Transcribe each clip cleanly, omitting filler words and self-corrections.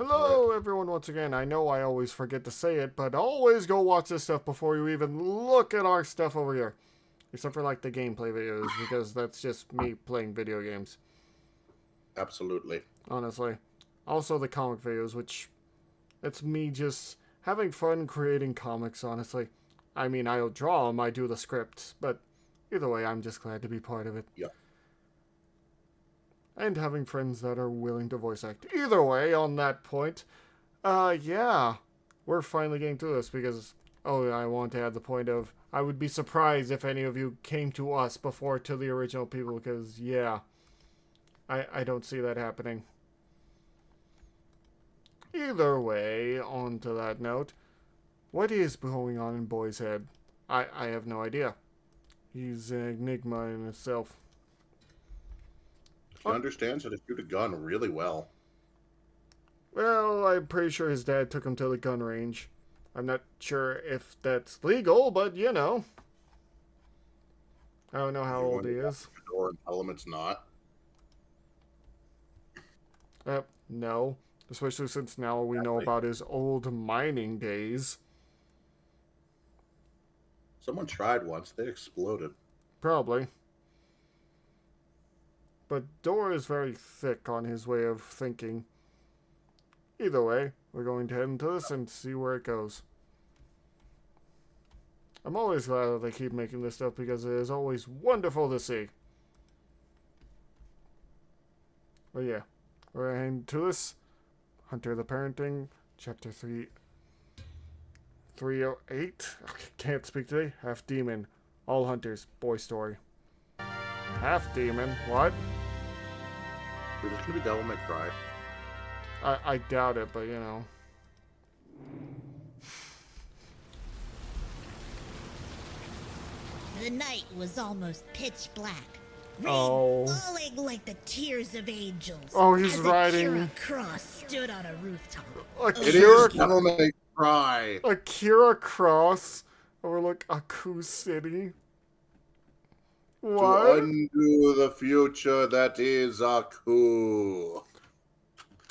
Hello, everyone, once again. I know I always forget to say it, but always go watch this stuff before you even look at our stuff over here. Except for, like, the gameplay videos, because that's just me playing video games. Absolutely. Honestly. Also the comic videos, which... it's me just having fun creating comics, honestly. I mean, I don't draw them, I do the scripts, but either way, I'm just glad to be part of it. Yeah. And having friends that are willing to voice act. Either way, on that point, yeah, we're finally getting through this because, oh, I want to add the point of, I would be surprised if any of you came to us before to the original people because, yeah, I don't see that happening. Either way, on to that note, what is going on in Boy's head? I have no idea. He's an enigma in itself. He understands how to shoot a gun really well. Well, I'm pretty sure his dad took him to the gun range. I'm not sure if that's legal, but you know. I don't know how old he is. Or and tell him it's not. No. Especially since now we know about his old mining days. Someone tried once. They exploded. Probably. But Dora is very thick on his way of thinking. Either way, we're going to head into this and see where it goes. I'm always glad that they keep making this stuff because it is always wonderful to see. But yeah, we're heading to this. Hunter the Parenting, Chapter 308. Can't speak today. Half Demon. All Hunters. Boy story. Half Demon? What? Is this going to be Devil May Cry? I doubt it, but you know. The night was almost pitch black. Rain falling like the tears of angels. Oh, he's as riding. Akira Cross stood on a rooftop. It is Devil May Cry. Akira Cross overlook Aku City. What? To undo the future that is Aku.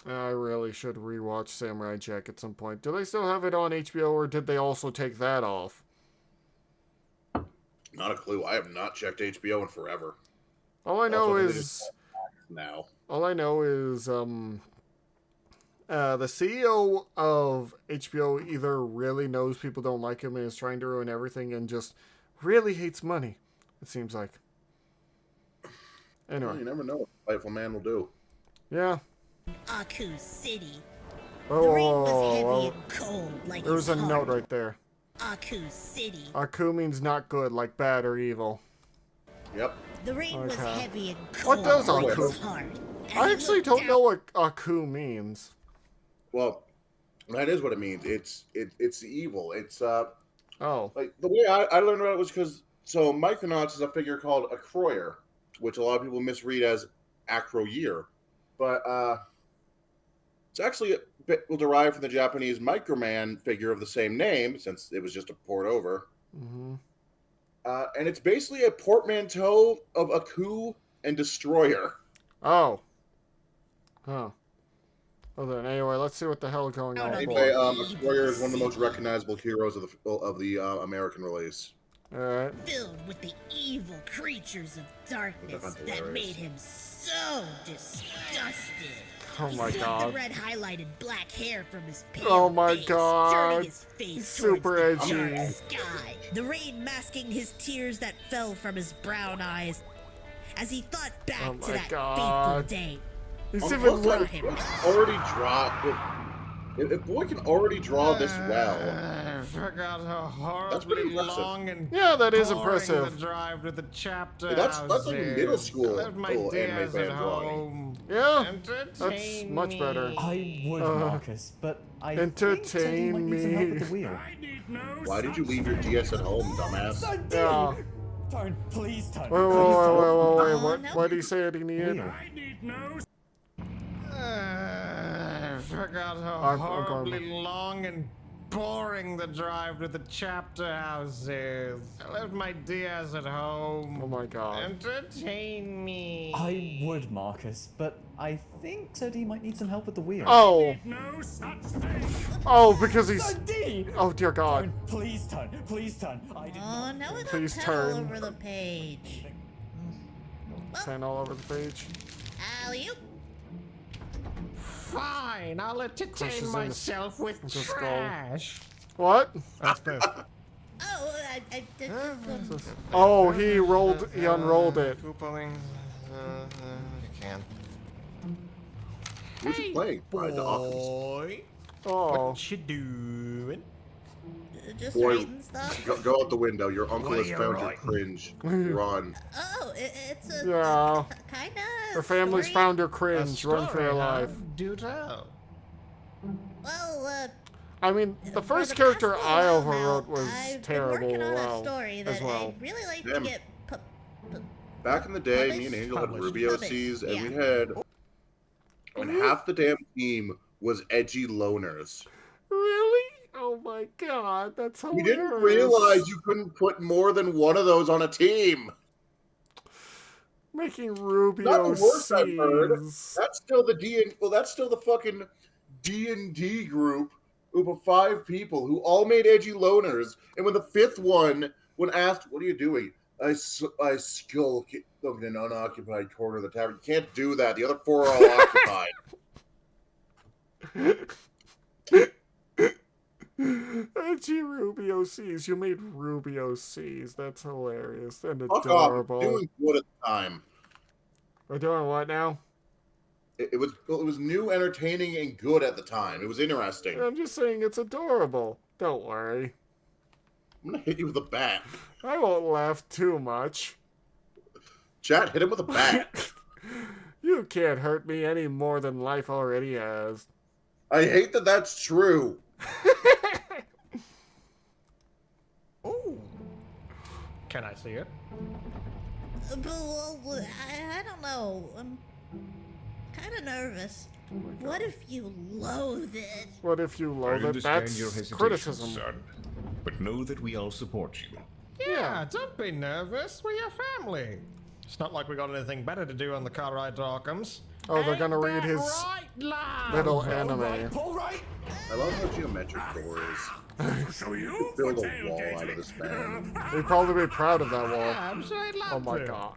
I really should rewatch Samurai Jack at some point. Do they still have it on HBO, or did they also take that off? Not a clue. I have not checked HBO in forever. All I know is now. All I know is the CEO of HBO either really knows people don't like him and is trying to ruin everything, and just really hates money. It seems like. Anyway, Well, you never know what a spiteful man will do. Yeah. Aku City. Oh, the rain was heavy and cold like there was a his note heart. right there. Aku City. Aku means not good, like bad or evil. Yep. The rain was Okay. heavy and What cold does like Aku? his heart. As I he actually looked don't down- know what Aku means. Well, that is what it means. It's evil. It's Oh. like the way I learned about it was because Micronauts is a figure called Acroyer, which a lot of people misread as Acroyear, but it's actually a bit derived from the Japanese Microman figure of the same name, since it was just a port over. Mm-hmm. And it's basically a portmanteau of Aku and Destroyer. Oh. Huh. Well then, anyway, let's see what the hell is going on. Anyway, Destroyer is one of the most recognizable heroes of the American release. Alright. Filled with the evil creatures of darkness That's that hilarious. made him so disgusted. Oh He my swept god. the red highlighted black hair from his pale Oh my face, god. turning his face He's towards super the edgy. dark sky. The rain masking his tears that fell from his brown eyes as he thought back Oh to my that god. fateful day. He's On the even plus side, like, if Boy can already draw. If Boy can already draw this well, I forgot how That's pretty horribly impressive. long and yeah, that is boring impressive. the drive to the chapter that's house like is. middle school I left my little anime dears fan at drawing. home. Yeah, Entertain much me. better. I would, Marcus, but I entertain think Teddy might need some help with the me. wheel. Why did you leave your DS at home, dumbass? I did! Yeah. Don't, please don't. Wait, what did he say at the end? Wheel. I forgot how I'm horribly going. long and boring the drive to the chapter houses. I left my Diaz at home. Oh my god. Entertain me. I would, Marcus, but I think Sir D might need some help with the wheel. Oh! No such thing. Oh, because he's... Sir D! Oh, dear god. Turn, please turn, please turn. I did Oh, not. now we got Please 10 turn. all over the page. 10 all over the page. Alley-oop. Fine, I'll entertain Crushes in myself with the skull. trash. What? That's this. Oh, I did Oh, he unrolled it. Coupoling. You can. Who's he playing? Right, the Occams. Boy, Oh. what you doing? just Boy, writing stuff. Go out the window. Your uncle has What are you found your writing? cringe. Run. Oh, it's a Yeah. kind of. Her family's story. found her A cringe. Run for your story, huh? life. Do tell. Well, I mean, the for first the character past I little while overwrote now, was I've terrible been working on a story that as well. I'd really like Damn. to get. Back in the day, me and Angel had Published. Rubio Published, C's, and yeah. we had... And half the damn team was edgy loners. Really? Oh my god, that's hilarious. We didn't realize you couldn't put more than one of those on a team. Making Rubio Not the worst I've heard. C's. That's still that's still the fucking D&D group of 5 people who all made edgy loners. And when the 5th one, when asked, "What are you doing?" I skulk in an unoccupied corner of the tavern. You can't do that. The other 4 are all occupied. Edgy Rubio C's. You made Rubio C's. That's hilarious and Fuck off. adorable. Doing good at the time. We're doing what now? It was new, entertaining, and good at the time. It was interesting. I'm just saying it's adorable. Don't worry. I'm gonna hit you with a bat. I won't laugh too much. Chat, hit him with a bat. You can't hurt me any more than life already has. I hate that that's true. Ooh. Can I see it? But, well, I don't know. I'm kind of nervous. What if you loathe it? What if you I loathe it? understand That's your hesitation, criticism. son, but know that we all support you. Yeah, don't be nervous. We're your family. It's not like we got anything better to do on the car ride to Occam's. Oh, they're gonna Ain't read that his right, love? little Right, anime. pull right. I love how geometric door is. So you Build for a wall out of this man. They'd probably be proud of that wall. Yeah, I'm sure I'd love Oh my to. god.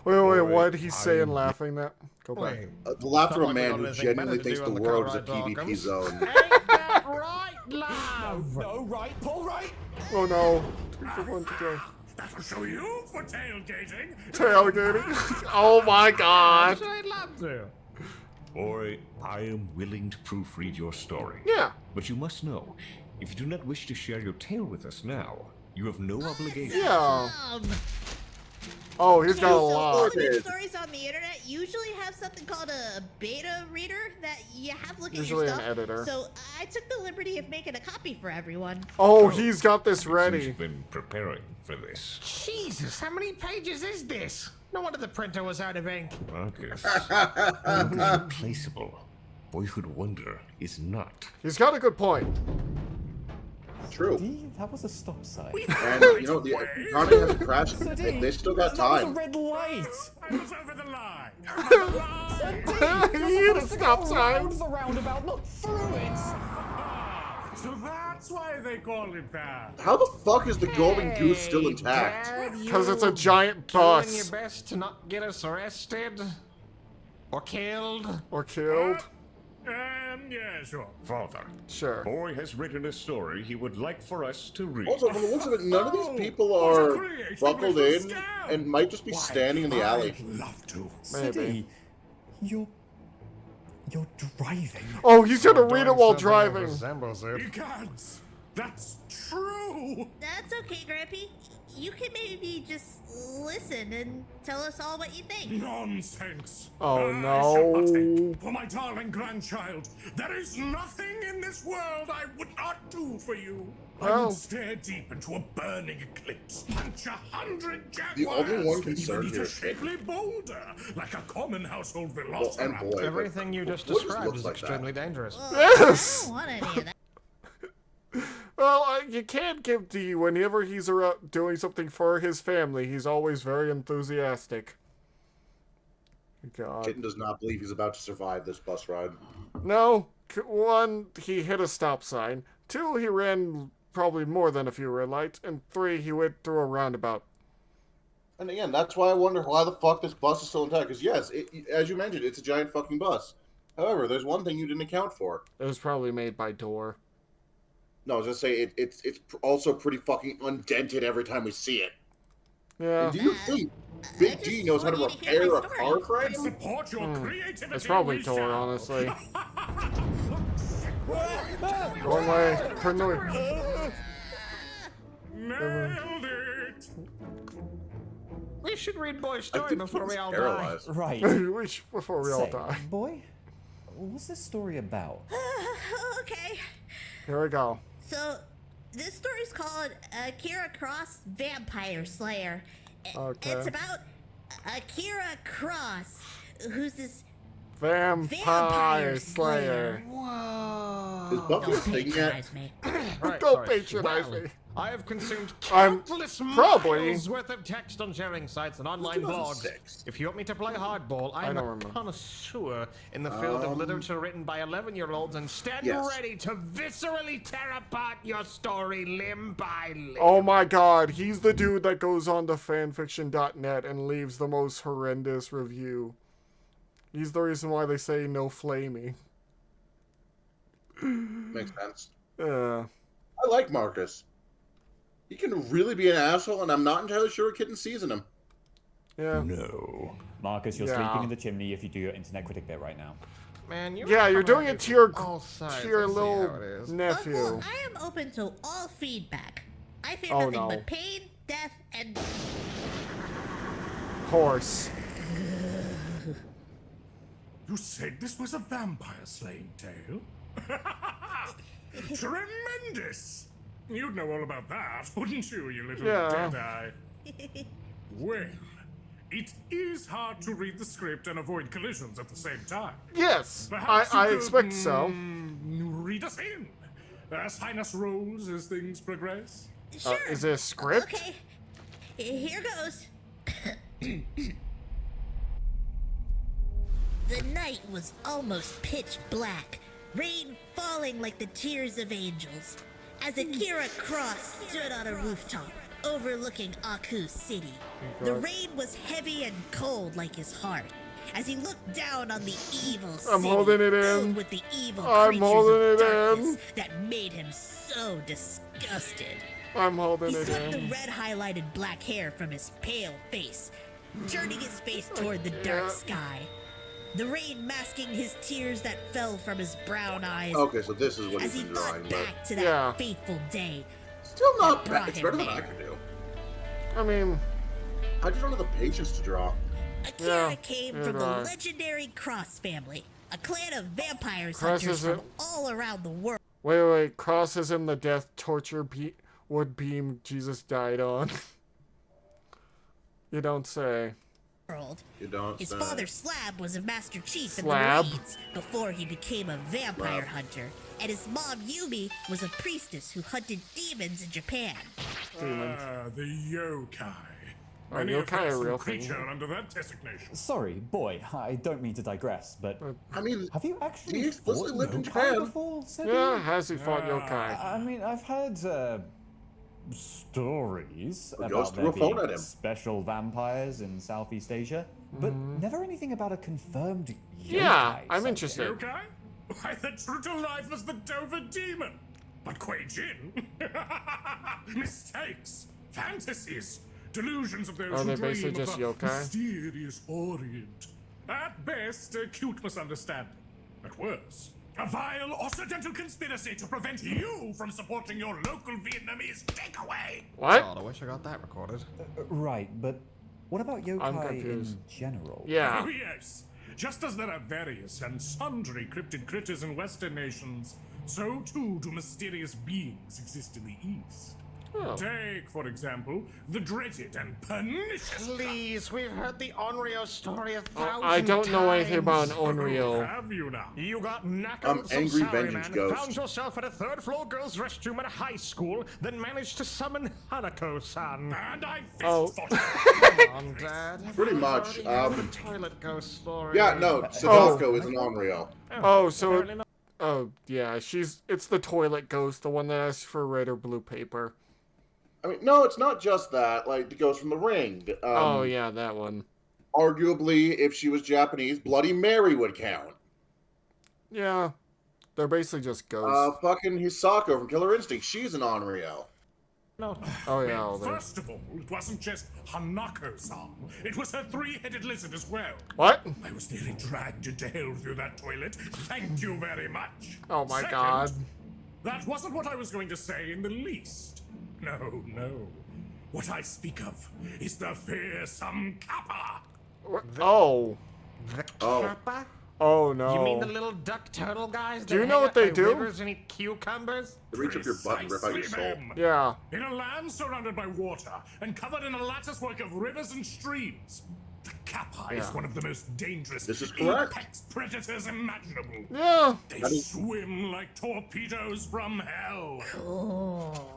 Wait, what did he say in laughing that? Go back. Wait, The laughter of a Not like we man got who anything genuinely better to thinks do the on the world car is a ride to PvP Occam's. zone. ain't that right, love? No, right, pull right. Oh no. 2 for 1 to go. That'll show you for tailgating. Tailgating. Oh my I'm god. sure I'd love to. Boy, I am willing to proofread your story. Yeah. But you must know, if you do not wish to share your tale with us now, you have no obligation. Yeah. Oh, he's got a So all lot. the good stories on the internet usually have something called a beta reader that you have look at Usually your an stuff. editor. So I took the liberty of making a copy for everyone. Oh, he's got this Since ready. you've been preparing for this, Jesus, how many pages is this? No wonder the printer was out of ink. Marcus, irreplaceable. Boyhood wonder is not. He's got a good point. True. D, that was a stop sign. And, you know, the economy hasn't crashed. Sir They D, still got that was a time. red light. I was over the line. He hit a stop sign. Around the roundabout, not through it. So that's why they call it that. How the fuck is the golden goose still intact? Dad, Because it's a you giant doing bus. your best to not get us arrested or killed. Or killed. Yeah, sure. Father, Sure. Boy has written a story he would like for us to read. Also, from the looks of it, none of these people Oh, are it's a creative buckled little in scam. and might just be standing in the alley. I'd love to. Sir D, you're driving. Oh, he's gonna Or read it doing while something that driving. resembles it. You can't. That's true. That's okay, Grampy. You can maybe just listen and tell us all what you think. Nonsense. Oh, I no. shall partake for my darling grandchild. There is nothing in this world I would not do for you. I Well. would stare deep into a burning eclipse, punch 100 jaguars, The only one even concerned eat here a is Kate. shapely boulder like a common household Well, velociraptor. and boy. Everything you just What described looks is like that? extremely dangerous. Well, Yes! I don't want any of that. Well, you can't give D whenever he's doing something for his family. He's always very enthusiastic. God. Kitten does not believe he's about to survive this bus ride. No. One, he hit a stop sign. Two, he ran probably more than a few red lights. And three, he went through a roundabout. And again, that's why I wonder why the fuck this bus is still intact. Because yes, as you mentioned, it's a giant fucking bus. However, there's one thing you didn't account for. It was probably made by Door. No, I was gonna say it's also pretty fucking undented every time we see it. Yeah. And do you think Big D knows how to repair a car frame? Support your creativity. It's probably we Door, shall. honestly. Wrong way. Turn the way. Nailed it. We should read Boy's I story think before he's we all die. paralyzed. Right. Before we all Say, die. boy, what's this story about? Okay. Here we go. So, this story's called Akira Cross Vampire Slayer. Okay. It's about Akira Cross, who's this Vampire Slayer. Whoa. Is Buffy a thing yet? patronize me. Right, Don't sorry. patronize Well, me. I have consumed I'm countless probably- miles worth of text on sharing sites and online blogs. 2006. If you want me to play hardball, I am don't a remember. connoisseur in the field of literature written by 11-year-olds and stand Yes. ready to viscerally tear apart your story limb by limb. Oh my god, he's the dude that goes on to fanfiction.net and leaves the most horrendous review. He's the reason why they say no flaming. Makes sense. Uh, I like Marcus. He can really be an asshole, and I'm not entirely sure what Kitten sees in him. yeah. No. Marcus, you're Yeah. sleeping in the chimney if you do your internet critic bit right now. Man, you're Yeah, you're doing it to your all sides. to your I see little how it is. nephew. Uncle, I am open to all feedback. I fear Oh, nothing no. but pain, death, and Horse. You said this was a vampire slaying tale? Tremendous! You'd know all about that, wouldn't you, you little Yeah. deadeye? Well, it is hard to read the script and avoid collisions at the same time. Yes, Perhaps you I could, expect so. Read us in. As Highness rolls as things progress. sure. Is there a script? Okay, here goes. The night was almost pitch black, rain falling like the tears of angels. As Akira Cross stood on a rooftop overlooking Aku City, the rain was heavy and cold like his heart. As he looked down on the evil city, I'm holding it in. filled with the evil I'm creatures holding of it darkness in. that made him so disgusted. I'm holding He it swept the in. red highlighted black hair from his pale face, turning his face toward the dark sky. The rain masking his tears that fell from his brown eyes Okay, so this is what as he's he been thought drawing, but back to that Yeah. fateful day. still not brought bad. It's him better than I there. could do. I mean, I just don't have the patience to draw. Akira Yeah, came you're from the right. legendary Cross family, a clan of vampires Cross hunters is from all around the world. wait. Crosses him the death torture wood beam Jesus died on. You don't say. You don't His say. father Slab was a Master Chief Slab? in the Marines before he became a vampire hunter, and his mom Yumi was a priestess who hunted demons in Japan. Demons. The yokai. Are Many yokai a a fearsome real thing? creature under that designation. Sorry, boy, I don't mean to digress, but I mean, have you actually he explicitly fought lived in yokai Japan. before, Seti? Yeah, has he fought yokai? I mean, I've heard stories Goes about through there a phone being at him. special vampires in Southeast Asia, but never anything about a confirmed yokai. Yeah, I'm sighting. interested. Yokai? Why, the true to life was the Dover demon. But Kuei Jin? Mistakes, fantasies, delusions of those Are who they dream basically of just the yokai? mysterious Orient. At best, a cute misunderstanding. At worst, a vile Occidental conspiracy to prevent you from supporting your local Vietnamese takeaway. What? God, I wish I got that recorded. Right, but what about yokai confused. in general? Yeah. Oh, yes. Just as there are various and sundry cryptid critters in Western nations, so too do mysterious beings exist in the East. Oh. Take, for example, the dreaded and pernicious. Please, we've heard the Onryo story 1,000 I don't know anything about an Oh, Onryo. have you now? You got knackered, some Angry salaryman, Vengeance Ghost. found yourself at a third-floor girls' restroom at a high school, then managed to summon Hanako-san. And I fist Oh. fought. Come on, Dad. Pretty We've much, already heard the toilet ghost story. Yeah, no, Sadako is an Onryo. Oh, so apparently not. oh yeah, it's the toilet ghost, the one that asks for red or blue paper. I mean, no, it's not just that. Like, the ghost from the ring. Oh yeah, that one. Arguably, if she was Japanese, Bloody Mary would count. Yeah, they're basically just ghosts. Fucking Hisako from Killer Instinct. She's an Onryo. No. Oh yeah, all there. First of all, it wasn't just Hanako-san. It was her three-headed lizard as well. What? I was nearly dragged into hell through that toilet. Thank you very much. Oh my Second, god. That wasn't what I was going to say in the least. No, no. What I speak of is the fearsome kappa. Oh. The Oh. kappa? Oh no. You mean the little duck turtle guys? Do you that know hang what out they by do? Rivers and eat cucumbers? They reach up your butt and rip out your soul. Precisely them. Yeah. In a land surrounded by water and covered in a latticework of rivers and streams, the kappa is Yeah. one of the most dangerous This is correct. apex predators imaginable. Yeah. They That is- swim like torpedoes from hell. Cool.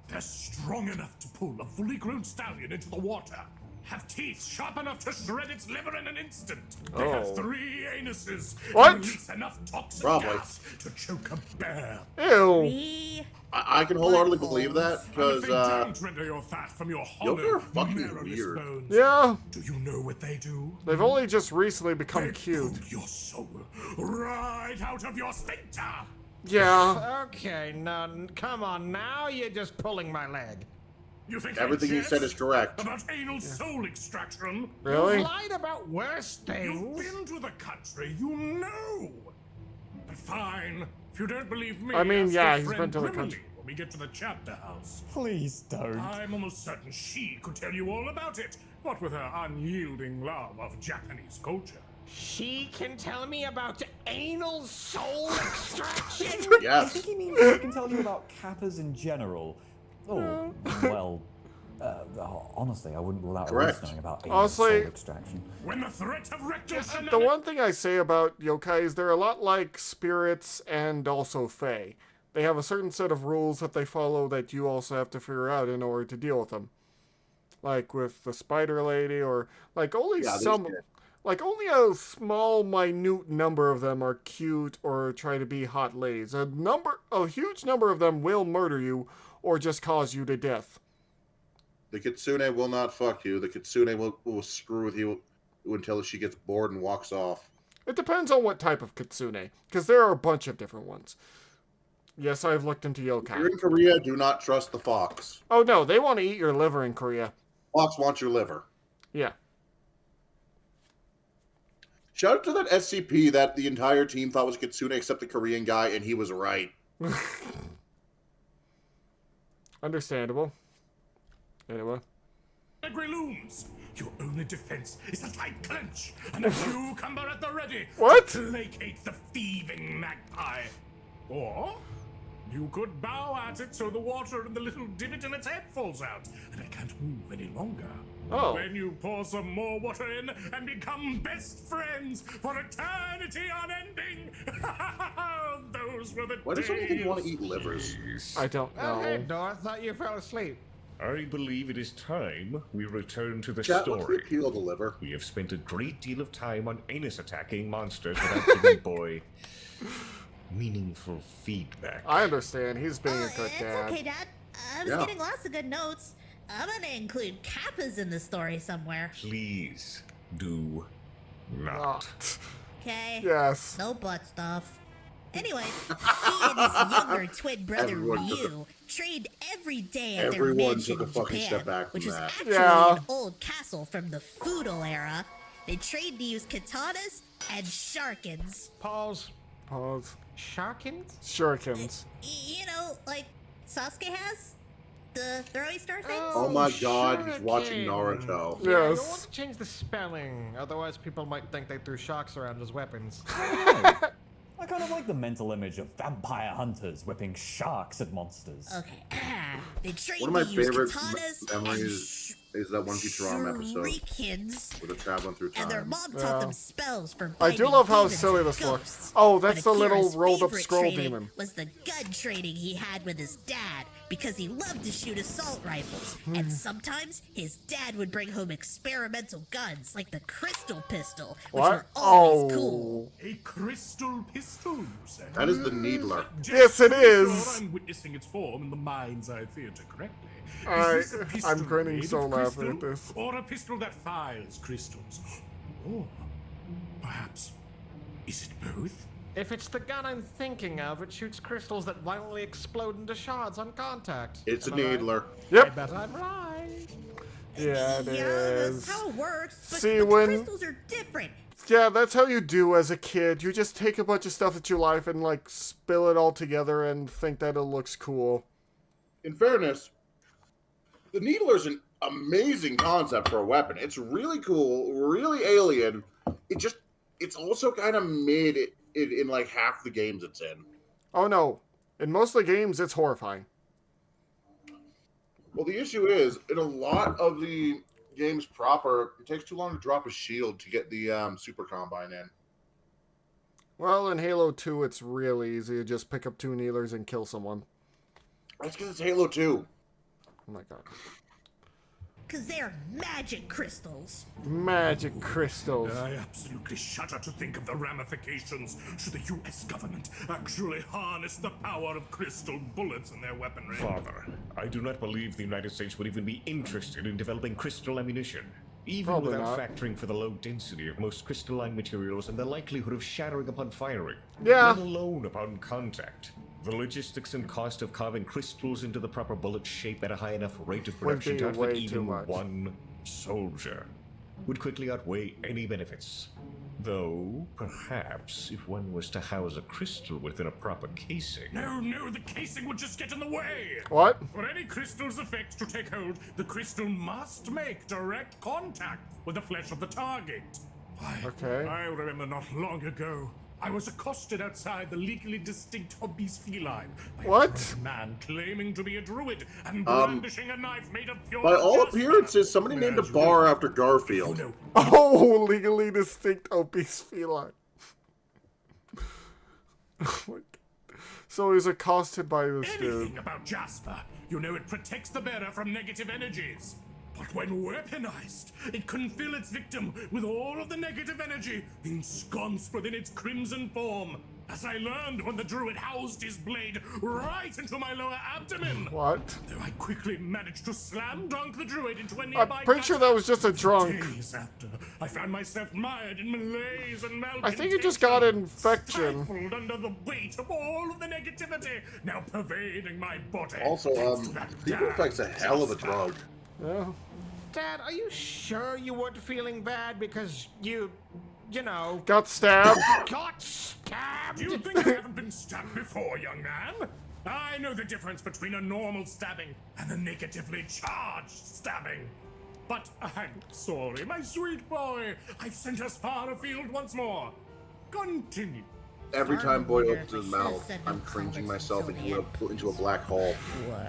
They're strong enough to pull a fully grown stallion into the water. Have teeth sharp enough to shred its liver in an instant. They Oh. have 3 anuses. What? And release enough toxic Probably. gas to choke a bear. Ew. Me? I can wholeheartedly believe that, And if because, they don't render your fat from your hollow, Yoga are fucking marrowless weird. bones, Yeah. do you know what they do? They've only just recently They become cute. pull your soul right out of your sphincter. Yeah. Okay, no, come on now, you're just pulling my leg. You think everything I you said jest is correct. about anal soul extraction? Really? You've lied about worse You've things. been to the country, you know. But fine, if you don't believe me, I mean, ask yeah, your he's friend been to the Grimly country. When we get to the chapter house, Please don't. I'm almost certain she could tell you all about it. What with her unyielding love of Japanese culture. She can tell me about anal soul extraction? I Yes. think he means I can tell you about kappas in general. Oh, well, honestly, I wouldn't rule out at Correct. least knowing about anal Honestly- soul extraction. When the threat of rectal The one thing I say about yokai is they're a lot like spirits and also fae. They have a certain set of rules that they follow that you also have to figure out in order to deal with them. Like with the spider lady, or like only Yeah, some, there's- like only a small, minute number of them are cute or try to be hot ladies. A huge number of them will murder you or just cause you to death. The kitsune will not fuck you. The kitsune will screw with you until she gets bored and walks off. It depends on what type of kitsune, because there are a bunch of different ones. Yes, I've looked into If you're yokai. in Korea, do not trust the fox. Oh no, they want to eat your liver in Korea. Fox wants your liver. Yeah. Shout out to that SCP that the entire team thought was kitsune except the Korean guy, and he was right. Understandable. Anyway. Negri looms. Your only defense is a tight clench and a cucumber at the ready What? to placate the thieving magpie. Or you could bow at it so the water in the little divot in its head falls out and it can't move any longer. Oh. Then you pour some more water in and become best friends for eternity unending. Those were the Why does days. somebody want to eat livers? I don't Oh, hey, know. Dor, thought you fell asleep. I believe it is time we return to the Chat, what's the story. appeal of the liver? We have spent a great deal of time on anus attacking monsters without giving boy meaningful feedback. I understand. He's being a Oh, good it's dad. okay, Dad. I was Yeah. getting lots of good notes. I'm gonna include kappas in the story somewhere. Please do Ah, not. Okay? yes. No butt stuff. Anyway, he and his younger twin brother Everyone took Ryu trained every day at their Everyone mansion took a in fucking Japan, step back from which was that. actually Yeah. an old castle from the feudal era. They trained to use katanas and sharkins. Pause. Pause. Sharkins? Shurikens. You know, like Sasuke has? The throwing star thing? Oh my god, he's watching shuriken. Naruto. Yeah, you'll Yes. want to change the spelling, otherwise people might think they threw sharks around as weapons. I I kind of like the mental image of vampire hunters whipping sharks at monsters. Okay. They trained One of my to use favorite katanas memories is that one Futurama episode shurikens, where they're traveling through and their time. mom taught them spells for I do fighting love how demons silly and this looks. ghosts. Oh, that's But the little Akira's rolled up favorite scroll training demon. was the gun training he had with his dad because he loved to shoot assault rifles. Hmm. And sometimes his dad would bring home experimental guns like the crystal pistol, which What? were always cool. A crystal pistol, you say? That is the Needler. Yes, it Just to be is. sure I'm witnessing its form in the mind's eye theater correctly. I- Is this a pistol I'm grinning made so of laughing at crystal, this. Or a pistol that fires crystals? Or perhaps, is it both? If it's the gun I'm thinking of, it shoots crystals that violently explode into shards on contact. It's a Am I right? Needler. I Yep. bet I'm right. Yeah, it is. That's how it works. But, See, but when- the crystals are different. Yeah, that's how you do as a kid. You just take a bunch of stuff that you like and like spill it all together and think that it looks cool. In fairness, the Needler's an amazing concept for a weapon. It's really cool, really alien. It's also kind of mid in like half the games it's in. Oh no. In most of the games, it's horrifying. Well, the issue is, in a lot of the games proper, it takes too long to drop a shield to get the Super Combine in. Well, in Halo 2, it's real easy to just pick up 2 Needlers and kill someone. That's because it's Halo 2. Oh my god. Because they're magic crystals. Magic crystals. I absolutely shudder to think of the ramifications should the US government actually harness the power of crystal bullets in their weaponry. Father, I do not believe the United States would even be interested in developing crystal ammunition, even Probably without not. factoring for the low density of most crystalline materials and the likelihood of shattering upon firing, Yeah. let alone upon contact. The logistics and cost of carving crystals into the proper bullet shape at a high enough rate of Would production be to outfit way too even much. one soldier would quickly outweigh any benefits. Though, perhaps, if one was to house a crystal within a proper casing... No, the casing would just get in the way. What? For any crystal's effects to take hold, the crystal must make direct contact with the flesh of the target. Okay. I remember not long ago, I was accosted outside the legally distinct obese feline by What? a drunk man claiming to be a druid and brandishing a knife made of pure By all jasper. appearances, somebody named a bar after Garfield. No, Oh, legally distinct obese feline. Oh my god. So he's accosted by this anything dude. about Jasper. You know it protects the bearer from negative energies. But when weaponized, it can fill its victim with all of the negative energy ensconced within its crimson form. As I learned when the druid housed his blade right into my lower abdomen. What? Though I quickly managed to slam dunk the druid into a nearby I'm pretty sure that was just a drunk. Days after, I found myself mired in malaise and malcontent. I think he just got an infection. Stifled under the weight of all of the negativity now pervading my body. Also, Thanks to that People damn Effect's a hell of a Jasper. drug. Yeah. Dad, are you sure you weren't feeling bad because you know, Got stabbed. got stabbed? Do you think I haven't been stabbed before, young man? I know the difference between a normal stabbing and a negatively charged stabbing. But I'm sorry, my sweet boy. I've sent us far afield once more. Continue. Every time Boy Wonder opens if I his should've mouth, sent I'm him cringing comments myself until into a black hole.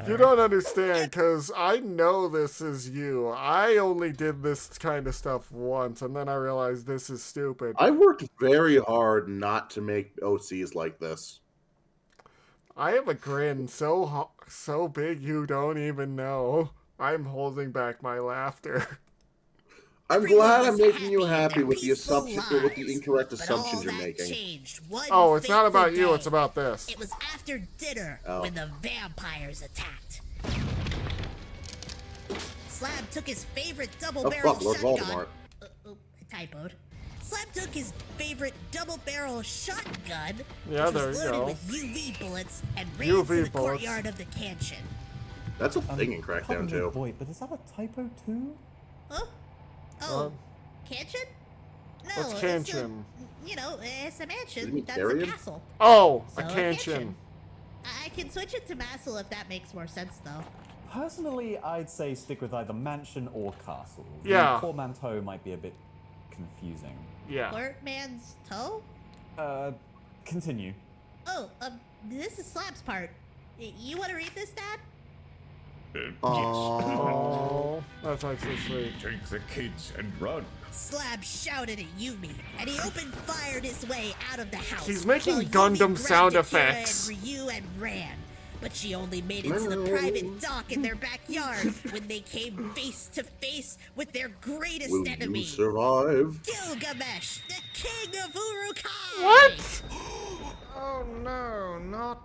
You don't understand, because I know this is you. I only did this kind of stuff once, and then I realized this is stupid. I worked very hard not to make OCs like this. I have a grin so big you don't even know. I'm holding back my laughter. I'm Everyone glad I'm was making you happy in happy their with the peaceful assumption, with the lives. incorrect But assumptions all you're that making. changed one Oh, it's not fateful about you, day. it's about this. It was after dinner Oh. when the vampires attacked. Slab took his favorite double-barrel fuck, Lord shotgun. Voldemort. I typoed. Slab took his favorite double-barrel shotgun, Yeah, which there was you loaded go. with UV bullets, and ran UV through the bullets. courtyard of the canyon. That's a thing in Pardon Crackdown me, 2. boy, but is that a typo too? Huh? Oh, canyon? No, What's it's canyon? it's a Does it mansion. mean That's Carrion? a castle. Oh, So a a canyon. I can switch it to Mastle if that makes more sense, though. Personally, I'd say stick with either mansion or castle. Yeah. The portmanteau might be a bit confusing. Yeah. Flirt man's toe? Continue. Oh, this is Slab's part. You want to read this, Dad? Yes. Oh, that's actually sweet. Take the kids and run. Slab shouted at Yumi, and he opened fired his way out of the house. He's making while Yumi Gundam grabbed sound Akira effects. And Ryu and ran. But she only made it to the private dock in their backyard when they came face to face with their greatest Will enemy, you survive? Gilgamesh, the king of Uruk-hai! What? Oh no, not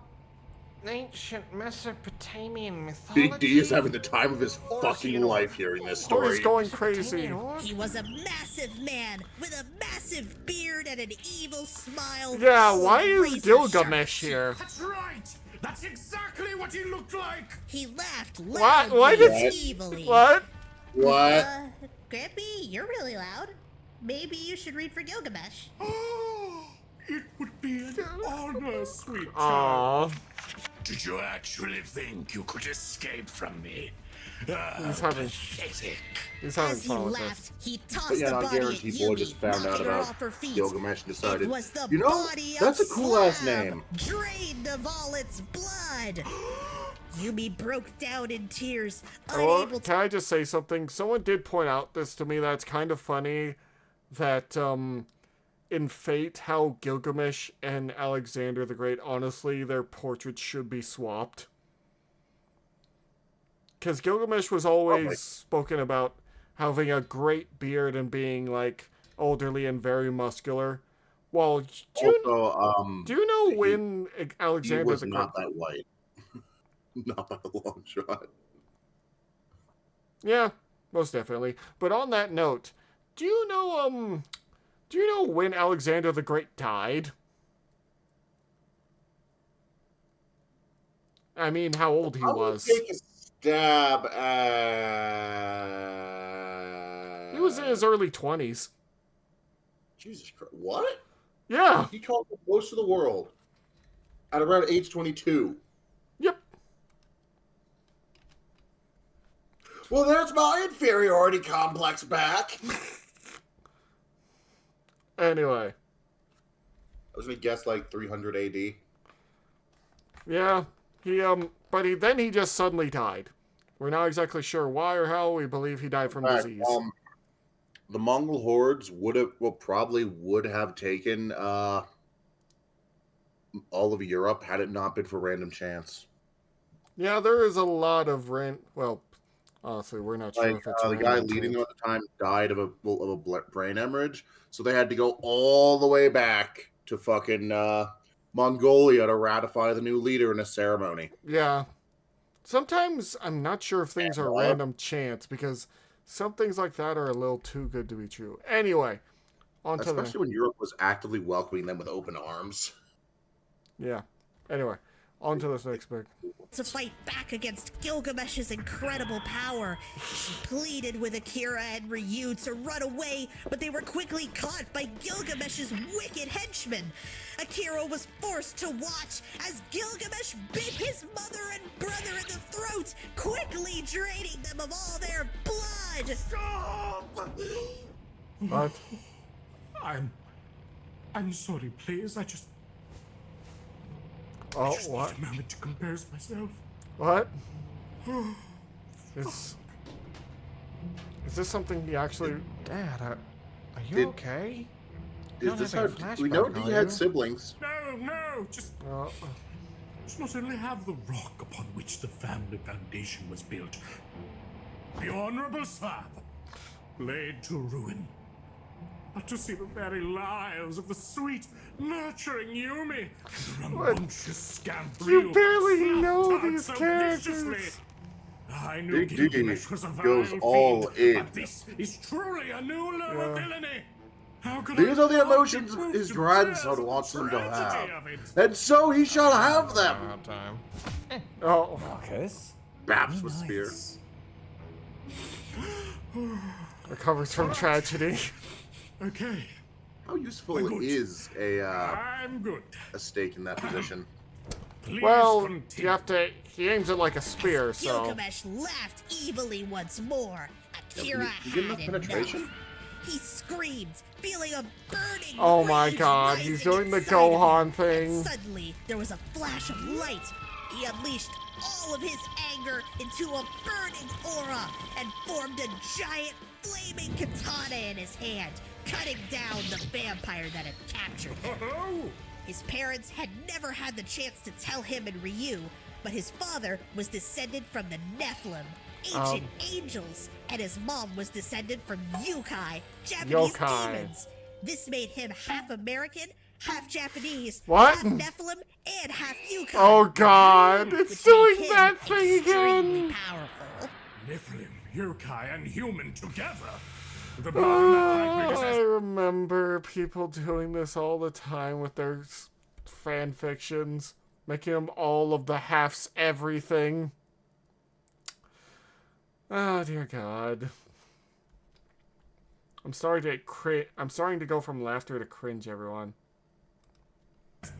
ancient Mesopotamian mythology. Big D is having the time of his Or fucking Hina. life hearing this Oh, story. he's going crazy. He was a massive man with a massive beard and an evil smile. Yeah, full why of is razor Gilgamesh sharp here? That's right! That's exactly what he looked like! He laughed What? loudly Why did and he- evilly. What? What? Grampy, you're really loud. Maybe you should read for Gilgamesh. It would be an honor, sweet Aww. child. Did you actually think you could escape from me? He's having Pathetic. He's having As he fun with this. laughed, he But tossed yeah, the I body at guarantee Boy Yumi, just found out knocking her about off her feet. Gilgamesh and decided, It was the you know, body that's a of cool ass Slab, name. drained of all its blood. Yumi broke down in tears, Oh, unable to. can I just say something? Someone did point out this to me that's kind of funny that in Fate how Gilgamesh and Alexander the Great, honestly, their portraits should be swapped. Because Gilgamesh was always spoken about having a great beard and being like elderly and very muscular. Well, Also, do you know when he Alexander was the Great? not that white. Not by a long shot. Yeah, most definitely. But on that note, do you know when Alexander the Great died? I mean, how old he I would was. take a stab at... He was in his early 20s. Jesus Christ. What? Yeah. He called most of the world at around age 22. Yep. Well, there's my inferiority complex back. Anyway. I was going to guess like 300 AD. Yeah. Then he just suddenly died. We're not exactly sure why or how. We believe he died from disease. The Mongol hordes probably would have taken all of Europe had it not been for random chance. Yeah, there is a lot of well, honestly, we're not sure Like if it's the guy random leading chance. them at the time died of a brain hemorrhage, so they had to go all the way back to fucking Mongolia to ratify the new leader in a ceremony. Yeah. Sometimes I'm not sure if things are random chance because some things like that are a little too good to be true. Anyway, on to the... Especially when Europe was actively welcoming them with open arms. Yeah. Anyway, on to this next bit. To fight back against Gilgamesh's incredible power. She pleaded with Akira and Ryu to run away, but they were quickly caught by Gilgamesh's wicked henchmen. Akira was forced to watch as Gilgamesh bit his mother and brother in the throat, quickly draining them of all their blood. Stop! What? I'm sorry, please. I just Oh, need what? a moment to compose myself. What? Is this something he actually... Dad, are you Did- okay? Is You're this having how a we know flashback, he are had you? siblings? No, just Oh, not only have the rock upon which the family foundation was built, the honorable slab, laid to ruin, but to see the very lives of the sweet, nurturing Yumi, the rambunctious scamp You Ryu, barely slapped know out these so characters. viciously. I knew Big D Gilgamesh was a goes vile all fiend, in. but this is truly a new level of villainy. How could These I are the not emotions be moved his to grandson tears wants at them the to tragedy have. of it? And so he shall have them. Hard time. oh. Marcus? Baps with spear. Nice. Recovers from tragedy. Okay, How useful Good. is I'm good. a stake in that position? Please Well, continue. you have to... He aims it like a spear, so... Gilgamesh laughed evilly once more. Akira You get enough had penetration? enough. He screamed, feeling a burning Oh my rage god, rising he's doing the inside of him. Gohan And thing. suddenly, there was a flash of light. He unleashed all of his anger into a burning aura and formed a giant flaming katana in his hand, cutting down the vampire that had captured him. His parents had never had the chance to tell him and Ryu, but his father was descended from the Nephilim, ancient angels, and his mom was descended from yokai, Japanese demons. This made him half American, half Japanese, What? half Nephilim, and half yokai. Oh god, which it's doing made him that thing extremely again. powerful. Nephilim, yokai, and human together. The I remember people doing this all the time with their fan fictions, making them all of the halves everything. Oh dear God. I'm starting to go from laughter to cringe, everyone.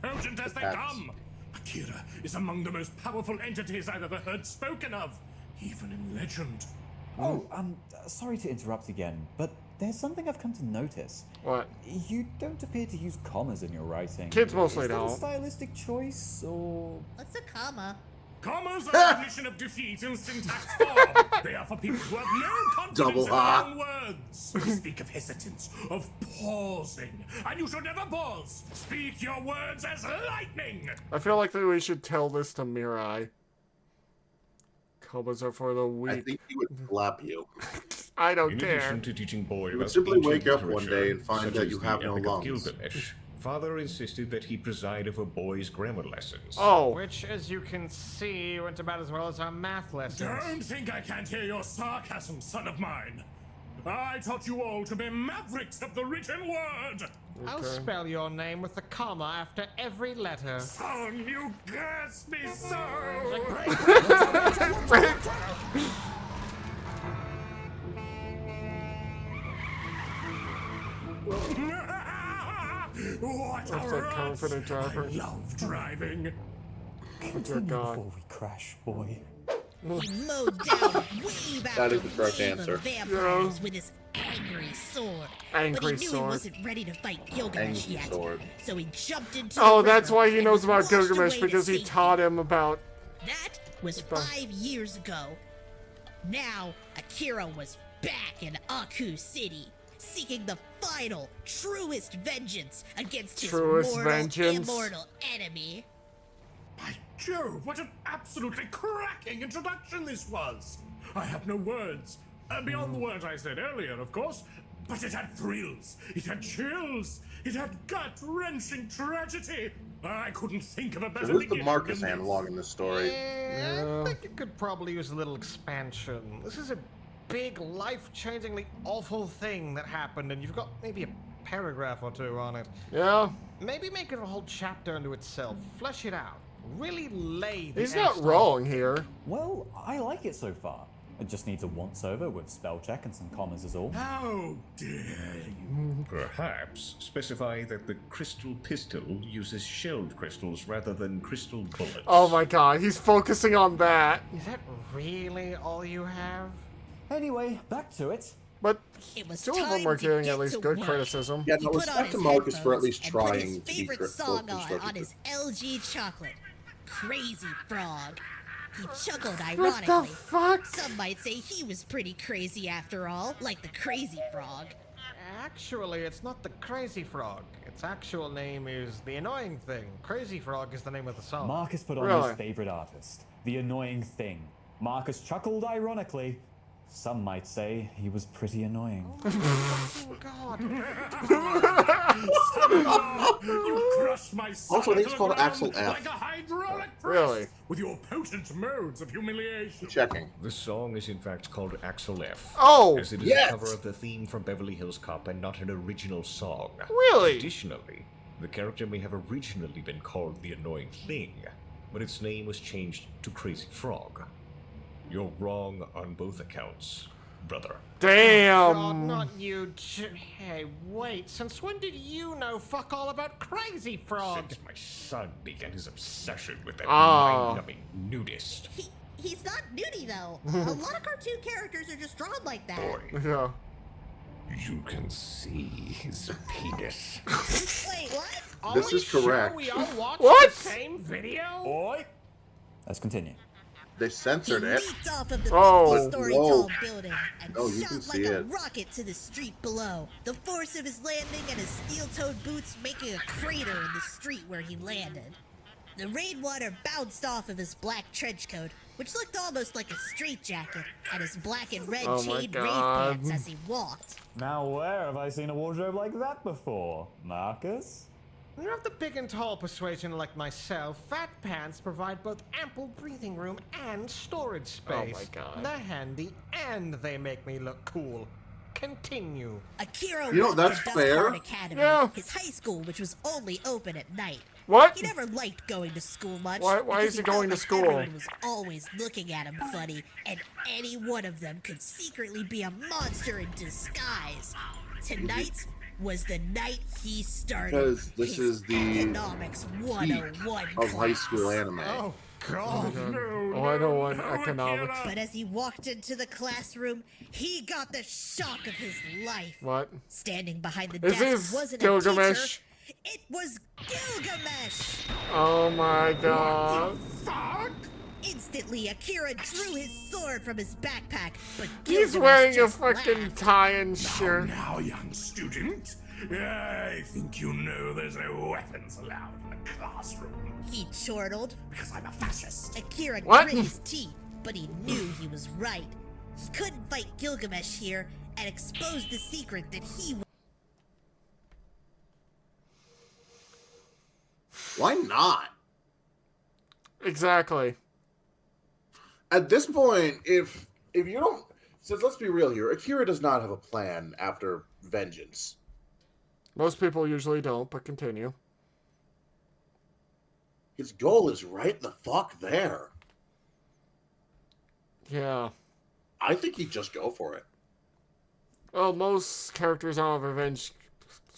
potent as they come. Akira is among the most powerful entities I've ever heard spoken of, even in legend. Oh, sorry to interrupt again, but there's something I've come to notice. What? You don't appear to use commas in your writing. Kids mostly Is that don't. a stylistic choice, or...? What's a comma? Commas are a definition of defeat in syntax form. They are for people who have no confidence Double in their ha. own words. We speak of hesitance, of pausing, and you should never pause. Speak your words as lightning. I feel like that we should tell this to Mirai. Commas are for the I weak. think he would slap you. I don't In care. addition to teaching boys You would about simply ancient wake up one literature, day and find such that as you the have no Epic of lungs. Gilgamesh, Father insisted that he preside over boys' grammar lessons. Oh, Which, as you can see, went about as well as our math lessons. Don't think I can't hear your sarcasm, son of mine. I taught you all to be mavericks of the written word. I'll spell your name with a comma after every letter. Son, you curse me so. What That's a that rush! confident driver. I love driving. Continue God. before we crash, boy. He mowed down wave after That is the correct wave answer. of vampires with his angry sword. But Angry he knew sword. he wasn't ready to fight Gilgamesh Angry yet. sword. So he jumped into Oh, the that's river why he and knows was about washed Gilgamesh, away to because he safety. taught him about. That was 5 years ago. Now, Akira was back in Aku City, seeking the final, truest vengeance against his Truest mortal, vengeance? immortal enemy. By Jove, what an absolutely cracking introduction this was! I have no words. Beyond the words I said earlier, of course. But it had thrills, it had chills, it had gut-wrenching tragedy. I couldn't think of a better So who's the beginning Marcus than this. analog in this story? I think it could probably use a little expansion. This is a big, life-changingly awful thing that happened, and you've got maybe a paragraph or two on it. Yeah, Maybe make it a whole chapter unto itself. Flesh it out. Really lay the he's not angst on wrong here. Well, I like it so far. It just needs a once-over with spell check and some commas is all. How dare you? Perhaps specify that the crystal pistol uses shelled crystals rather than crystal bullets. Oh my god, he's focusing on that. Is that really all you have? Anyway, back to it. But It was two of them time are to getting get at least to good work. criticism. Yeah, He no, put on respect to his Marcus for at headphones least and put his trying to be favorite close song constructed. on his LG chocolate, Crazy Frog. He chuckled What ironically. the fuck? Some might say he was pretty crazy after all, like the Crazy Frog. Actually, it's not the Crazy Frog. Its actual name is The Annoying Thing. Crazy Frog is the name of the song. Marcus put on Really? his favorite artist, The Annoying Thing. Marcus chuckled ironically. Some might say he was pretty annoying. Oh, God. You crushed my soul Also, I think it's to the called ground Axel F. like a hydraulic press Really? with your potent modes of humiliation. Checking. The song is in fact called Axel F. Oh, as it is yes! a cover of the theme from Beverly Hills Cop and not an original song. Really? Additionally, the character may have originally been called the Annoying Thing, but its name was changed to Crazy Frog. You're wrong on both accounts, brother. God, damn. not you. Hey, wait. Since when did you know fuck all about Crazy Frog? Since my son began his obsession with that Ah. mind-numbing nudist. He's not nudie though. A lot of cartoon characters are just drawn like that. Boy, Yeah. You can see his penis. Wait, what? Are This we is correct. Sure we all watched What? the same video? Oi! Let's continue. They He censored it. leaped off of the Oh. 50-story Whoa. tall building and Oh, you shot can like see a it. rocket to the street below. The force of his landing and his steel-toed boots making a crater in the street where he landed. The rainwater bounced off of his black trench coat, which looked almost like a straitjacket, and his black and red Oh my chain rave God. pants as he walked. Now, where have I seen a wardrobe like that before? Marcus? When you're of the big and tall persuasion like myself, fat pants provide both ample breathing room and storage space. Oh my God. They're handy and they make me look cool. Continue. Akira You know, went that's to Dust fair. Heart Academy, Yeah. his high school, which was only open at night. What? He never liked going to school much. Why because is he felt going to like school? Everyone was always looking at him funny, and any one of them could secretly be a monster in disguise. Tonight was the night he started. Because this his is the Economics 101 of high school class. anime. Oh, God. Oh, I don't want economics. But as he walked into the classroom, he got the shock of his life. What? Standing behind the Is desk this wasn't Gilgamesh? a teacher. It was Gilgamesh! Oh my God. Fuck! Instantly, Akira drew his sword from his backpack, but He's Gilgamesh wearing a just fucking laughed. tie and shirt. Now, young student, I think you know there's no weapons allowed in the classroom. He chortled. Because I'm a fascist. Akira What? grit his teeth, but he knew he was right. He couldn't fight Gilgamesh here and expose the secret that he Why not? Exactly. At this point, if you don't, since let's be real here, Akira does not have a plan after vengeance. Most people usually don't, but continue. His goal is right the fuck there. Yeah. I think he'd just go for it. Well, most characters on a Revenge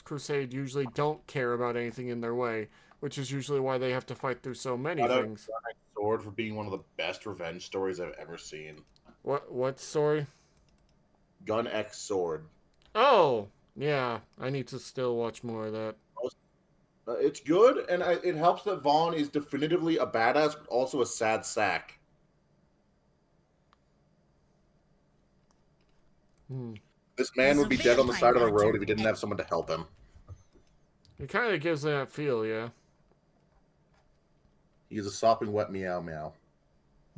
Crusade usually don't care about anything in their way, which is usually why they have to fight through so many Shout out things. Gun X Sword for being one of the best revenge stories I've ever seen. What story? Gun X Sword. Oh, yeah. I need to still watch more of that. It's good, and it helps that Vaughn is definitively a badass, but also a sad sack. This man He's would a be dead on the side of the vampire road hunter, if he didn't and- have someone to help him. It kind of gives that feel, yeah. He's a sopping wet meow meow.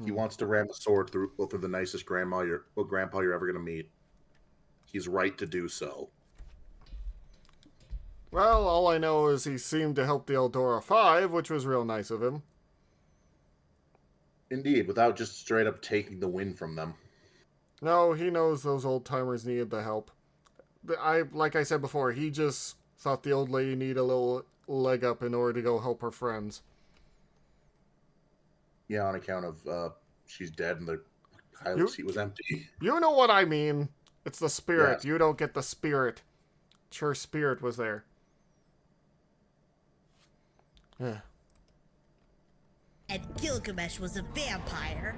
He wants to ram the sword through the nicest grandpa you're ever gonna meet. He's right to do so. Well, all I know is he seemed to help the Eldora 5, which was real nice of him. Indeed, without just straight up taking the win from them. No, he knows those old timers needed the help. Like I said before, he just thought the old lady needed a little leg up in order to go help her friends. Yeah, on account of she's dead and the pilot seat was empty. You know what I mean. It's the spirit. Yes. You don't get the spirit. Her spirit was there. Yeah. and Gilgamesh was a vampire.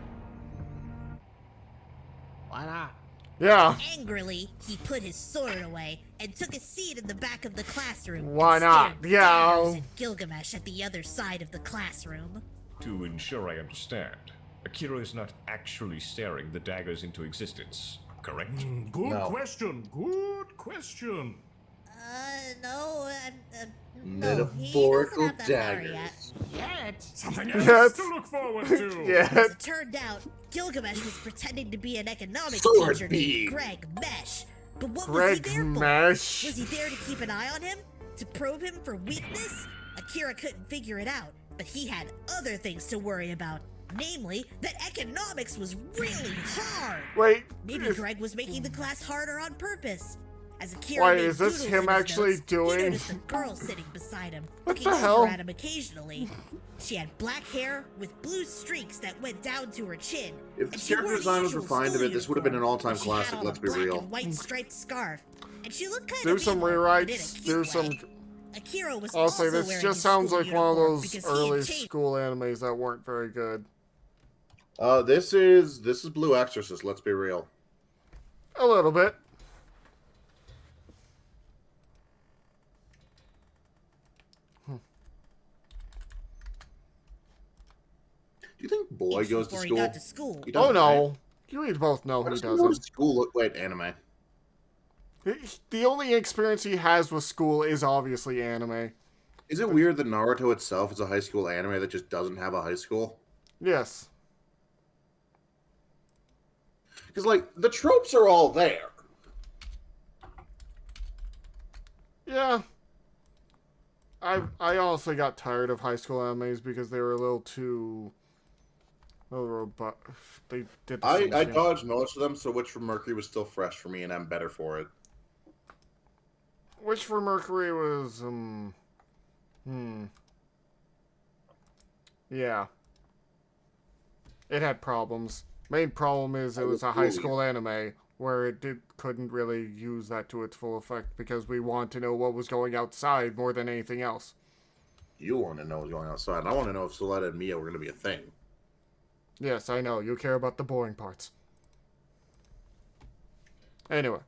Why not? Yeah. Angrily, he put his sword away and took a seat in the back of the classroom. Why and not? stared Yeah. daggers at Gilgamesh at the other side of the classroom. To ensure I understand, Akira is not actually staring the daggers into existence, correct? Good No. question. Good question. No, Metaphorical he doesn't have that power yet. daggers. Yet. Something Yes. else to look forward to. Yeah. As it turned out, Gilgamesh was pretending to be an economics Sword teacher beam. named Greg Mesh. But what Greg was he there for? Mesh. Was he there to keep an eye on him? To probe him for weakness? Akira couldn't figure it out, but he had other things to worry about. Namely, that economics was really hard. Wait. Maybe is- Greg was making the class harder on purpose. As Akira Wait, made is this doodles him in his actually notes, doing- He noticed a girl sitting beside him, What looking the over hell? at him occasionally. She had black hair with blue streaks that went down to her chin. If the and she character wore the design was usual refined a school bit, this would have been an uniform, all-time but she had classic, on let's a be black real. and white striped scarf, and she looked kind Do of some evil, but in a rewrites. cute Do way. some. Akira was Also, also this wearing just his sounds school like one of uniform those because he early had changed. school animes that weren't very good. This is Blue Exorcist. Let's be real. A little bit. Do you think boy Each goes to before school? he got to school. He Oh doesn't, right? no, you both know Why he does he go to doesn't. school? Wait, anime. The only experience he has with school is obviously anime. Is it weird that Naruto itself is a high school anime that just doesn't have a high school? Yes. Because, like, the tropes are all there. Yeah. I honestly got tired of high school animes because they were a little too... robot. They did the same I shit. dodged most of them, so Witch from Mercury was still fresh for me, and I'm better for it. Which for Mercury was, yeah. It had problems. Main problem is it was a high school anime where it couldn't really use that to its full effect because we want to know what was going outside more than anything else. You want to know what's going outside, and I want to know if Soletta and Mia were going to be a thing. Yes, I know. You care about the boring parts. Anyway,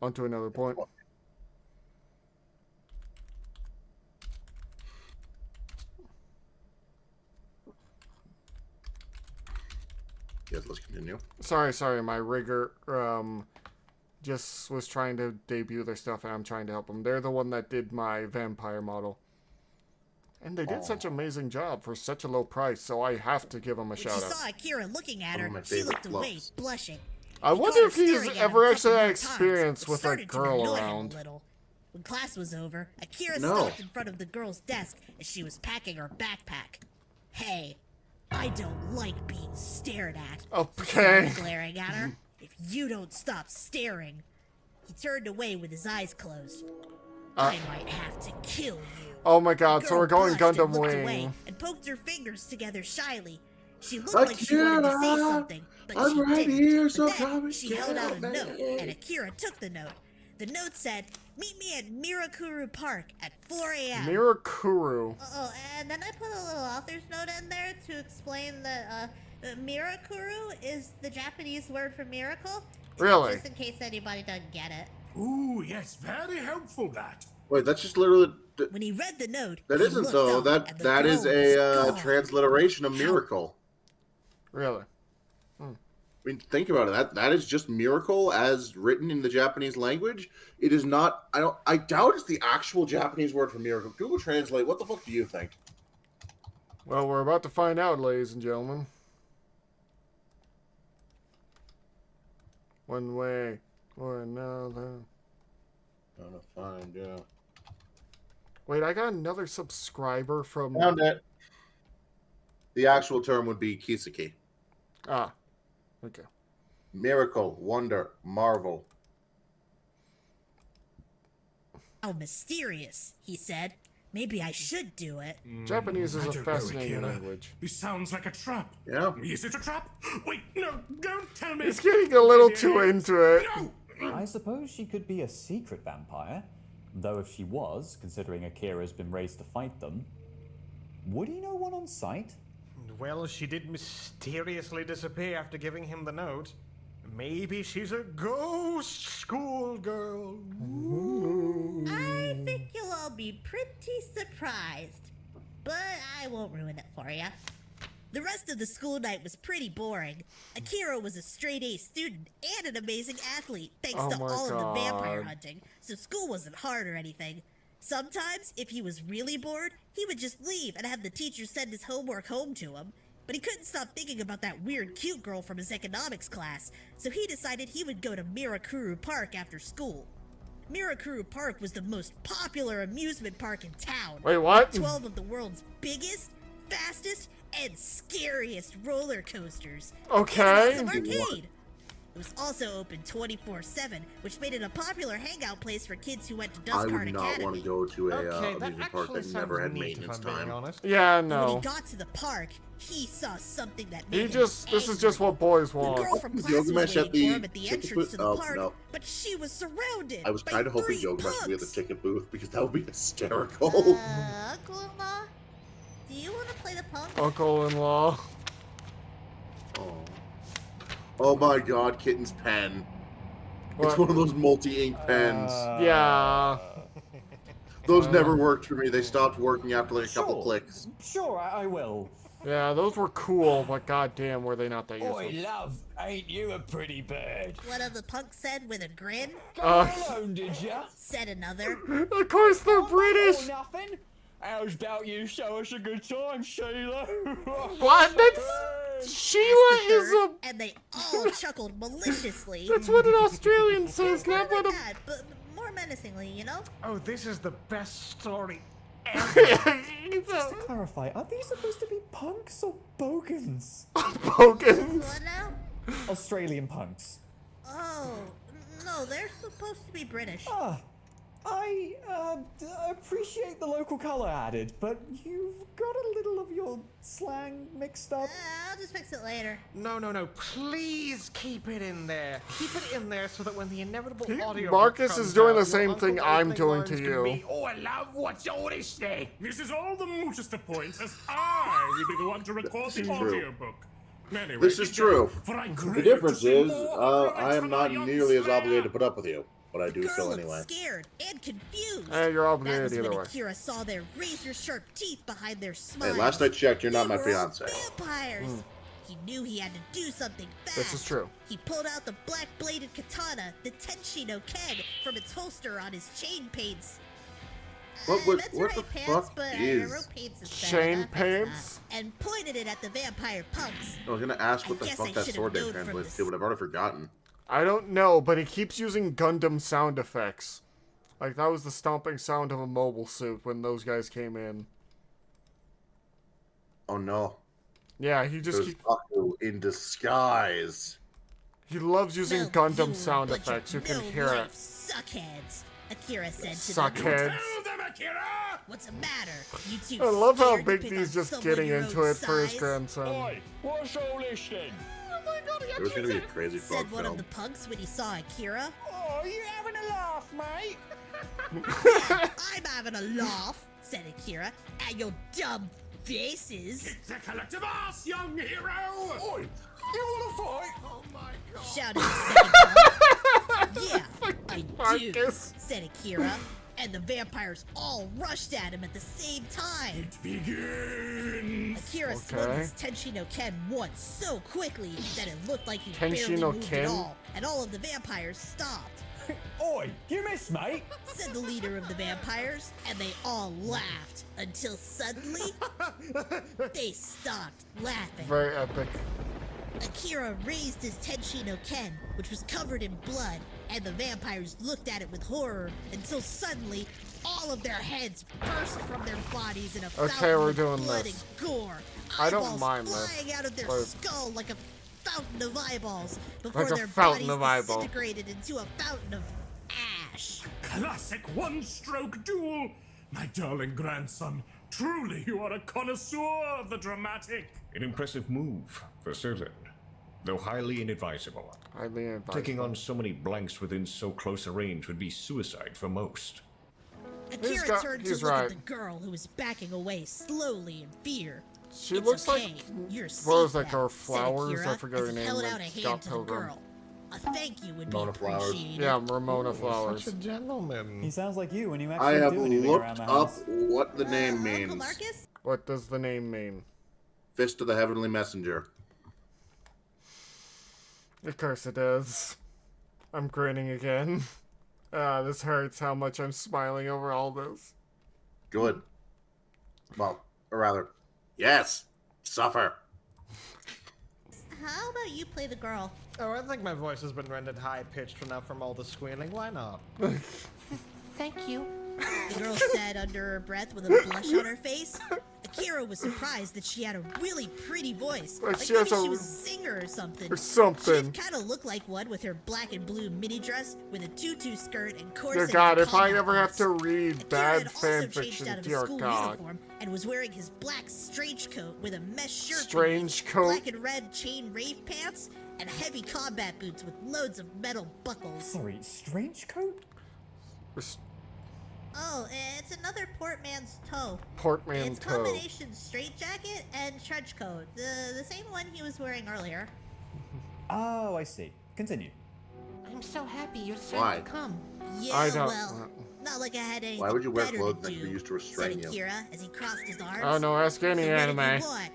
on to another point. Yes, let's continue. Sorry, my rigger, just was trying to debut their stuff and I'm trying to help them. They're the one that did my vampire model. And they did such an amazing job for such a low price, so I have to give them a When she shout out. saw Akira looking at One her, of my she favorite looked away, fluffs. blushing. I He wonder caught if her he's staring at him ever a actually couple had more times, experience which with a started to girl annoy him around. a little. When class was over, Akira No. stopped in front of the girl's desk as she was packing her backpack. Hey, I don't like being stared at. Okay. He said, glaring at her. If you don't stop staring. He turned away with his eyes closed. I might have to kill you. Oh my god, The so girl we're going blushed and Gundam looked Wing. away and poked her fingers together shyly. She looked like she wanted to say Akira, something, but I'm she right didn't. here, But so then come and she get held out a me. note, and Akira took the note. The note said, "Meet me at Mirakuru Park at 4 a.m." Mirakuru. Oh, and then I put a little author's note in there to explain that Mirakuru is the Japanese word for miracle. Really? Just in case anybody doesn't get it. Ooh, yes, very helpful, that. Wait, that's just literally... When he read the note, That he isn't, looked though. up, and the That is girl a was gone. transliteration of miracle. Really? I mean, think about it. That is just miracle as written in the Japanese language. It is not... I doubt it's the actual Japanese word for miracle. Google Translate. What the fuck do you think? Well, we're about to find out, ladies and gentlemen. One way or another. Gonna find out. Wait, I got another subscriber from... Found it. The actual term would be kiseki. Ah, okay. Miracle, wonder, marvel. How mysterious, he said. Maybe I should do it. Japanese is I a don't know, fascinating Akira. language. This sounds like a trap. Yeah. Is it a trap? Wait, no, don't tell me. He's getting a little too into it. No! I suppose she could be a secret vampire. Though if she was, considering Akira's been raised to fight them, would he know one on sight? Well, she did mysteriously disappear after giving him the note. Maybe she's a ghost schoolgirl. I think you'll all be pretty surprised. But I won't ruin it for you. The rest of the school night was pretty boring. Akira was a straight-A student and an amazing athlete, thanks Oh to my all of the vampire God. hunting, so school wasn't hard or anything. Sometimes, if he was really bored, he would just leave and have the teacher send his homework home to him. But he couldn't stop thinking about that weird cute girl from his economics class, so he decided he would go to Mirakuru Park after school. Mirakuru Park was the most popular amusement park in town. Wait, what? 12 of the world's biggest, fastest, and scariest roller coasters. Okay. And lots of arcade. It was also open 24/7, which made it a popular hangout place for kids who went to I Dust Cart would not want to Academy. go to a Okay, that amusement park actually that never sounds had neat, maintenance if I'm being time. honest. Yeah, But when he no. got to the park, he saw something that He made just... him This is just angry. what boys The want. girl from class was Gilgamesh waiting at the for him at the ticket entrance booth? to the Oh, park, no. but she was surrounded I was by kind of hoping 3 Gilgamesh would be at the punks. ticket booth because that would be hysterical. Uncle-in-law, do you want to play the punk? Uncle-in-law. Oh. Oh my god, Kitten's pen. What? It's one of those multi-ink pens. Yeah. Those never worked for me. They stopped working after like a couple Sure. clicks. Sure, I will. Yeah, those were cool, but goddamn, were they not that useful? Oi, love, ain't you a pretty bird? One of the punks said with a grin. Got alone, did ya? Said another. Of course they're Oh, British! nothing. How's about you show us a good time, Sheila? What? That's... Sheila is a... And they all chuckled maliciously. That's what an Australian says, not Not what a... that, but more menacingly, you know? Oh, this is the best story ever. It's a... Clarify, are these supposed to be punks or bogans? Bogans. What now? Australian punks. Oh, no, they're supposed to be British. Ah, I appreciate the local colour added, but you've got a little of your slang mixed up. I'll just fix it later. No, please keep it in there. Keep it in there so that when the inevitable audio Marcus comes is doing the out, same your thing Uncle I'm Opening doing lines to can you. be, oh, love, what's all this thing? This is all the mootest of points, as I will be the one to record the True. audiobook. Anyway, This is true. For I The crave difference to see is, more I am not young nearly as slayer. obligated to put up with you, but I do Girl so looked anyway. scared and confused. You're That obligated was either when way. Akira saw their razor-sharp teeth behind their smiles. Hey, last I checked, you're not They my were all fiance. Vampires. He knew he had to do something fast. This is true. He pulled out the black-bladed katana, the Tenshi no Ken, from its holster on his chain paints. That's What right, the pants, fuck but is? wrote paints instead. Chain I'll fix pants? that. And pointed it at the vampire punks. I was gonna ask what I the guess fuck I that should've sword name known from translates this. to, but I've already forgotten. I don't know, but he keeps using Gundam sound effects. Like, that was the stomping sound of a mobile suit when those guys came in. Oh no. Yeah, he just There's Aku in disguise. he loves using So Gundam you sound bunch of effects. You can no-life hear it. Suckheads, Akira said to them. Suckheads. Tell them, Akira! What's the matter? You two I love how scared to Big pick D's on just someone getting your into own it for his size? grandson. What's all this then? There was gonna be a crazy frog Said one of film. the punks when he saw Akira. Oh, you having a laugh, mate? I'm having a laugh, said Akira, at your dumb faces. It's a collective ass, young hero! Oi, you wanna fight? Oh my god. Shouted the second punk. Yeah, I do, Marcus. said Akira. And the vampires all rushed at him at the same time. It begins! Akira swung Okay. his Tenshi no Ken once so quickly that it looked like he Tenshi barely no moved Ken? at all, and all of the vampires stopped. Oi, you missed, mate. Said the leader of the vampires, and they all laughed until suddenly they stopped laughing. Very epic. Akira raised his Tenshi no Ken, which was covered in blood, and the vampires looked at it with horror until suddenly all of their heads burst from their bodies in a fountain we're of doing blood this. and gore. I don't Eyeballs mind this, flying out of their but- skull like a fountain of eyeballs before Like a their fountain bodies of eyeball. disintegrated into a fountain of ash. Classic one-stroke duel! My darling grandson, truly you are a connoisseur of the dramatic. An impressive move, for certain, though highly inadvisable. Highly advisable. Taking on so many blanks within so close a range would be suicide for most. Akira turned to he's look right. at the girl who was backing away slowly in fear. She It's looks okay. like You're what was safe that now, girl? said Flowers? Akira I forget as her he name. held like out a hand Scott to the Pilgrim. girl. A thank you would be Mona Flowers. appreciated. Yeah, Ramona Flowers. Such a gentleman. He sounds like you when you I actually have do anything around looked the up house. what the name Uncle means. Marcus? What does the name mean? Fist of the Heavenly Messenger. Of course it does. I'm grinning again. This hurts how much I'm smiling over all this. Good. Well, or rather, yes. Suffer. How about you play the girl? Oh, I think my voice has been rendered high-pitched enough from all the squealing. Why not? Thank you. The girl said under her breath with a blush on her face. Akira was surprised that she had a really pretty voice. Like Like she maybe has she a- was a singer or something. Or something. She kind of looked like one with her black and blue mini dress with a tutu skirt and corset. Dear and God, if I combat ever have boots. to read Akira bad had also fan changed fiction, out of dear his school God. uniform and was wearing his black strange coat with a mesh shirt, Strange beneath, coat? black and red chain rave pants, and heavy combat boots with loads of metal buckles. Sorry, strange coat? Oh, it's another portman's toe. Portman It's toe. combination straight jacket and trench coat. The same one he was wearing earlier. Oh, I see. Continue. I'm so happy you're Why? starting to come. Yeah, I don't- well, not like I had anything Why would you wear better clothes to that do, could be used to restrain said you? Akira as he crossed his arms. Oh no, ask any So what did anime. you want?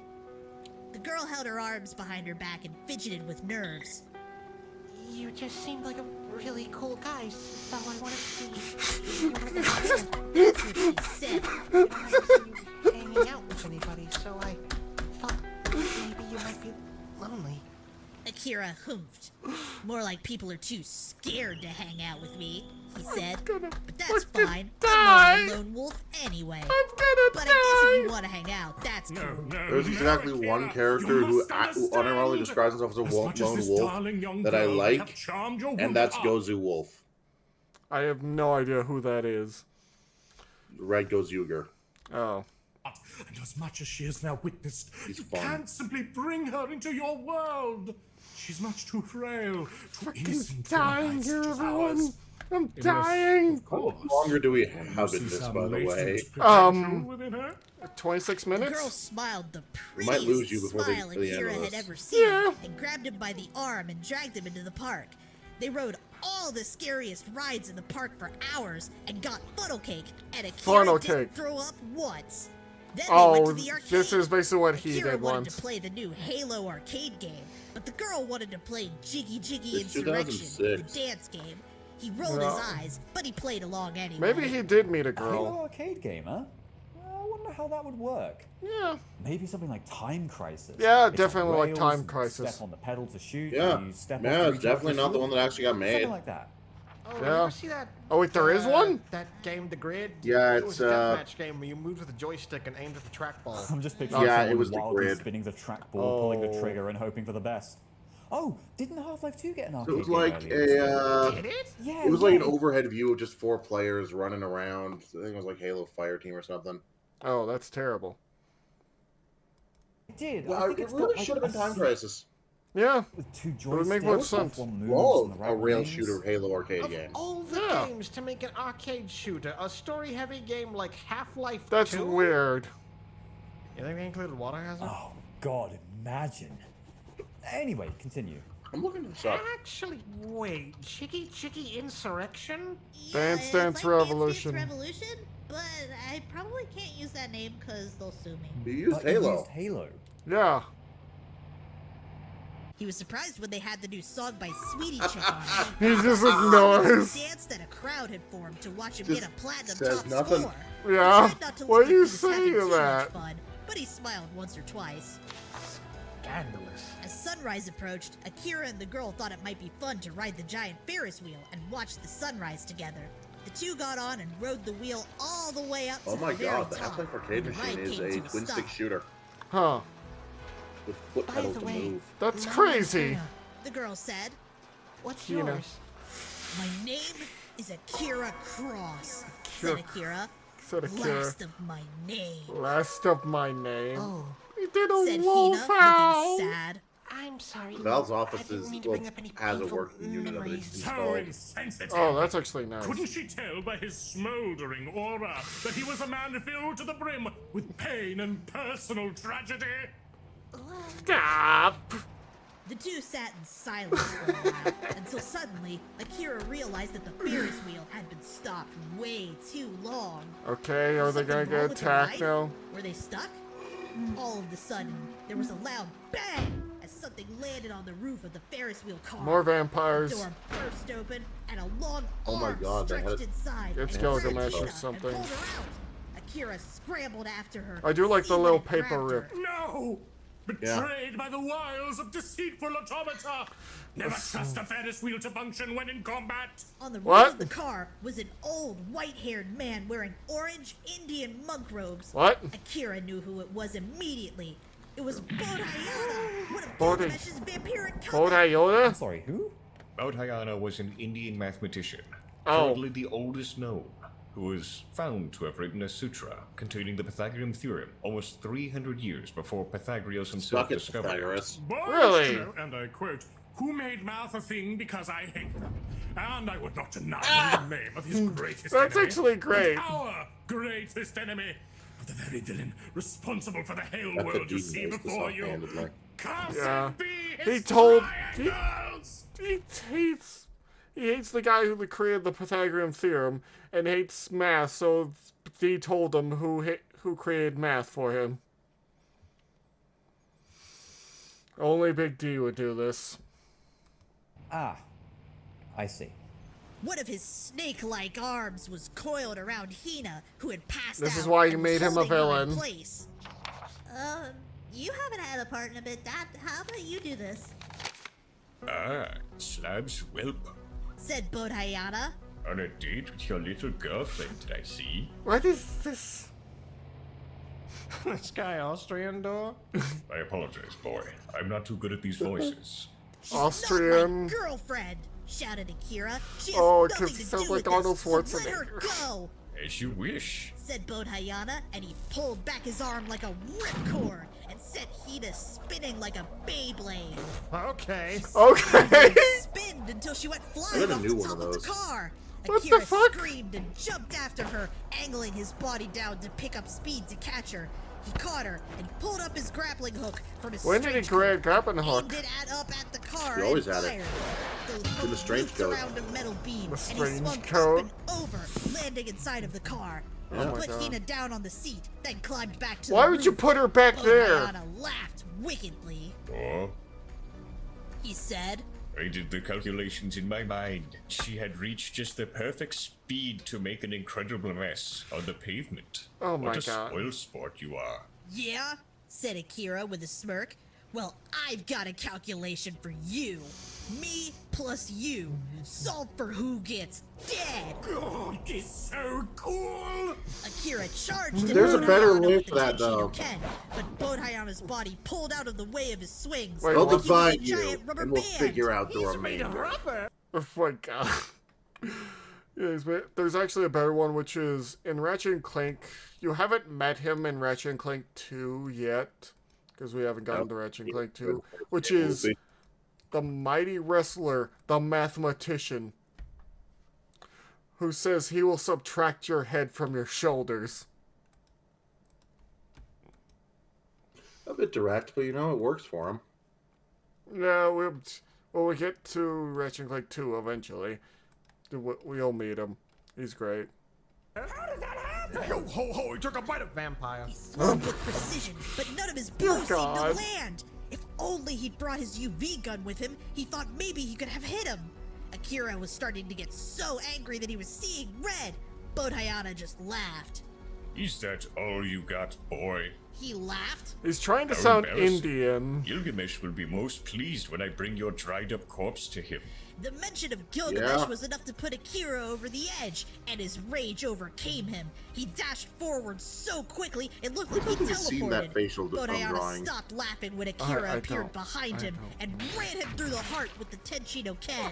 girl held her arms behind her back and fidgeted with nerves. You just seemed like a really cool guy, so I wanted to see you were the That's what she said. I don't ever see you hanging out with anybody, so I thought maybe you might be lonely. Akira humphed. More like people are too scared to hang out with me, he said. But that's fine. I'm not a lone wolf anyway. But I guess if you want to hang out, that's cool. There's exactly one character who unironically describes himself as a lone wolf that I like, and that's Gozu Wolf. I have no idea who that is. Red Gozuger. Oh. And as much as she has now witnessed, He's you fun. can't simply bring her into your world. She's much too frail, too innocent for Dying lives here, such as everyone. ours. I'm dying. How longer do we have in this, by the way? Within her? 26 The girl minutes? smiled the We might lose prettiest you before smile the end Akira of had this. ever seen Yeah. and grabbed him by the arm and dragged him into the park. They rode all the scariest rides in the park for hours and got funnel cake, and Akira Funnel didn't cake. throw up once. Then they Oh, went to the arcade. this is basically what he Akira did wanted once. to play the new Halo arcade game, but the girl wanted to play Jiggy Jiggy It's Insurrection, the 2006. dance game. He rolled No. his eyes, but he played along anyway. Maybe he did meet a Halo girl. arcade game, huh? I wonder how that would work. Yeah. Maybe something like Time Crisis. Yeah, It's definitely on like rails, Time you Crisis. Step on the pedal to shoot. Yeah. You step Yeah, off it's to recharge definitely not the shield. one that actually got made. Something like that. Oh, Yeah. you ever see that? Oh, wait, there is one? That game, The Grid? Yeah, it was it's, a deathmatch game where you moved with a joystick and aimed at the trackball. I'm just picturing Yeah, someone it was the wildly grid. spinning the trackball, pulling the Oh. trigger, and hoping for the best. Oh, didn't Half-Life 2 get an arcade It was game like earlier? a, Did it? Yeah, it was like an yeah. overhead view of just 4 players running around. I think it was like Halo Fire Team or something. Oh, that's terrible. It did. Well, I think it it's got, really like, should have been a Time seat Crisis. Yeah. with two would make more joysticks, sense. one moves Love in the a right rail lanes. shooter Halo arcade Of game. all the Yeah. games to make an arcade shooter, a story-heavy game like Half-Life 2? That's weird. You think they included water hazard? Oh, God, imagine. Anyway, continue. I'm looking this up. Actually, wait. Chicky Chicky Insurrection? Dance it's Dance like Revolution. Dance Dance Revolution, but I probably can't use that name because they'll sue me. You used But you Halo. used Halo. Yeah. He was surprised when they had the new song by Sweetie Chick on it. He just ignores. Danced and a crowd had formed to watch him Just get a platinum says top nothing. score. Yeah. He tried not to Why look are you like he was having saying too that? much fun, but he smiled once or twice. Scandalous. As sunrise approached, Akira and the girl thought it might be fun to ride the giant Ferris wheel and watch the sunrise together. The two got on and rode the wheel all the way up to Oh my the very god, the top. Half-Life arcade when the machine ride is came a to twin stick stop. shooter Huh. with foot By pedals the to way, move. That's my crazy. name's Hina. The girl said, What's Hina. yours? "My name is Akira Cross," Akira- said Akira. Said Akira. "Last of my name," Last of my name. Oh, He did a said wolf Hina, howl. looking sad. I'm sorry. Valve's I office didn't is, mean to well, bring up any has a painful working unit of it memories. So installed. insensitive. Oh, that's actually nice. Couldn't she tell by his smoldering aura that he was a man filled to the brim with pain and personal tragedy? Stop. The two sat in silence for a while until suddenly Akira realized that the Ferris wheel had been stopped way too long. Okay, are they Something gonna wrong get with the attacked ride? now? Were they stuck? All of a sudden, there was a loud bang as something landed on the roof of the Ferris wheel car. More The vampires. door burst open and a long Oh my arm God, they had stretched it- inside It's and Gilgamesh grabbed or Hina something. and pulled her out. Akira scrambled after her. I do like the seeing little what had paper grabbed rip. her. No! Betrayed by the wiles of deceitful automata! Never trust a Ferris wheel to function when in combat! On the roof What? of the car was an old, white-haired man wearing orange Indian monk robes. What? Akira knew who it was immediately. It was Bodhayana, one of Bodhi- Gilgamesh's vampiric cousins. Hold Yoda? I'm sorry, who? Bodhayana was an Indian mathematician, Oh. probably the oldest known, who was found to have written a sutra containing the Pythagorean theorem almost 300 years before Pythagoras himself Suck it, discovered it. Pythagoras. Boys Really? know, and I quote, "Who made math a thing because I hate them. And I would not deny the name of his greatest That's enemy. actually great. but our greatest enemy. Of the very villain responsible for the hell That's world a you see genius, the before you. soft-handed, Cursed Yeah. be He his told- triangles! He hates the guy who created the Pythagorean theorem and hates math, so he told him who created math for him. Only Big D would do this. Ah, I see. One of his snake-like arms was coiled around Hina, who had passed out. This is why you and was made him a holding her in villain. place. You haven't had a part in a bit. How about you do this? Ah, Slab's whelp. Said Bodhayana. On a date with your little girlfriend, I see. What is this? This guy Austrian door? I apologize, boy. I'm not too good at these voices. She's Austrian. not my girlfriend, shouted Akira. She has Oh, nothing 'cause to it sounds do like with Arnold this, so let Schwarzenegger. her go, As you wish. said Bodhayana, and he pulled back his arm like a ripcord and set Hina spinning like a Beyblade. Okay. Okay. Spinned until she went I flying got a off new the one top of of the those. car. What the Akira fuck? screamed and jumped after her, angling his body down to pick up speed to catch her. He caught her and pulled up his grappling hook from his When did he strange grab a aimed hook? it up at the car He always and had it. fired. The In the hook strange looped coat. around a metal beam, The and he strange swung coat. up and over, landing inside of the car. He Oh my put God. Hina down on the seat, then climbed back to Why the would you roof. put her back there? Bodhayana laughed wickedly. Oh, He said, I did the calculations in my mind. She had reached just the perfect speed to make an incredible mess on the pavement. Oh my What a God. spoil sport you are. "Yeah?" said Akira with a smirk. "Well, I've got a calculation for you. Me plus you. Solve for who gets dead." Oh, it is so cool! Akira charged at There's a better Bodhayana way with for the that, Tenchi though. no Ken, but Bodhayana's body pulled out of the way of his swings. Wait, I'll what? like he was a define you, giant rubber and we'll band. figure out the He's made of remainder. rubber. Oh my God. Yes, but there's actually a better one, which is in Ratchet and Clank. You haven't met him in Ratchet and Clank 2 yet, because we haven't gotten to Ratchet and Clank 2, which is the mighty wrestler, the mathematician, who says he will subtract your head from your shoulders. A bit direct, but it works for him. No, we'll get to Ratchet and Clank 2 eventually. We'll meet him. He's great. How did that happen? Yo, ho, ho, he took a bite of vampire. He swung with precision, but none of his blows seemed to God. land. If only he'd brought his UV gun with him, he thought maybe he could have hit him. Akira was starting to get so angry that he was seeing red. Bodhayana just laughed. Is that all you got, boy? He laughed. He's trying to How sound embarrassing. Indian. Gilgamesh will be most pleased when I bring your dried up corpse to him. The mention of Gilgamesh Yeah. was enough to put Akira over the edge, and his rage overcame him. He dashed forward so quickly, it looked like he I've never seen that teleported. facial Bodhayana drawing. stopped laughing when Akira I appeared don't. behind I him don't. and ran him through the heart with the Tenchi no Ken.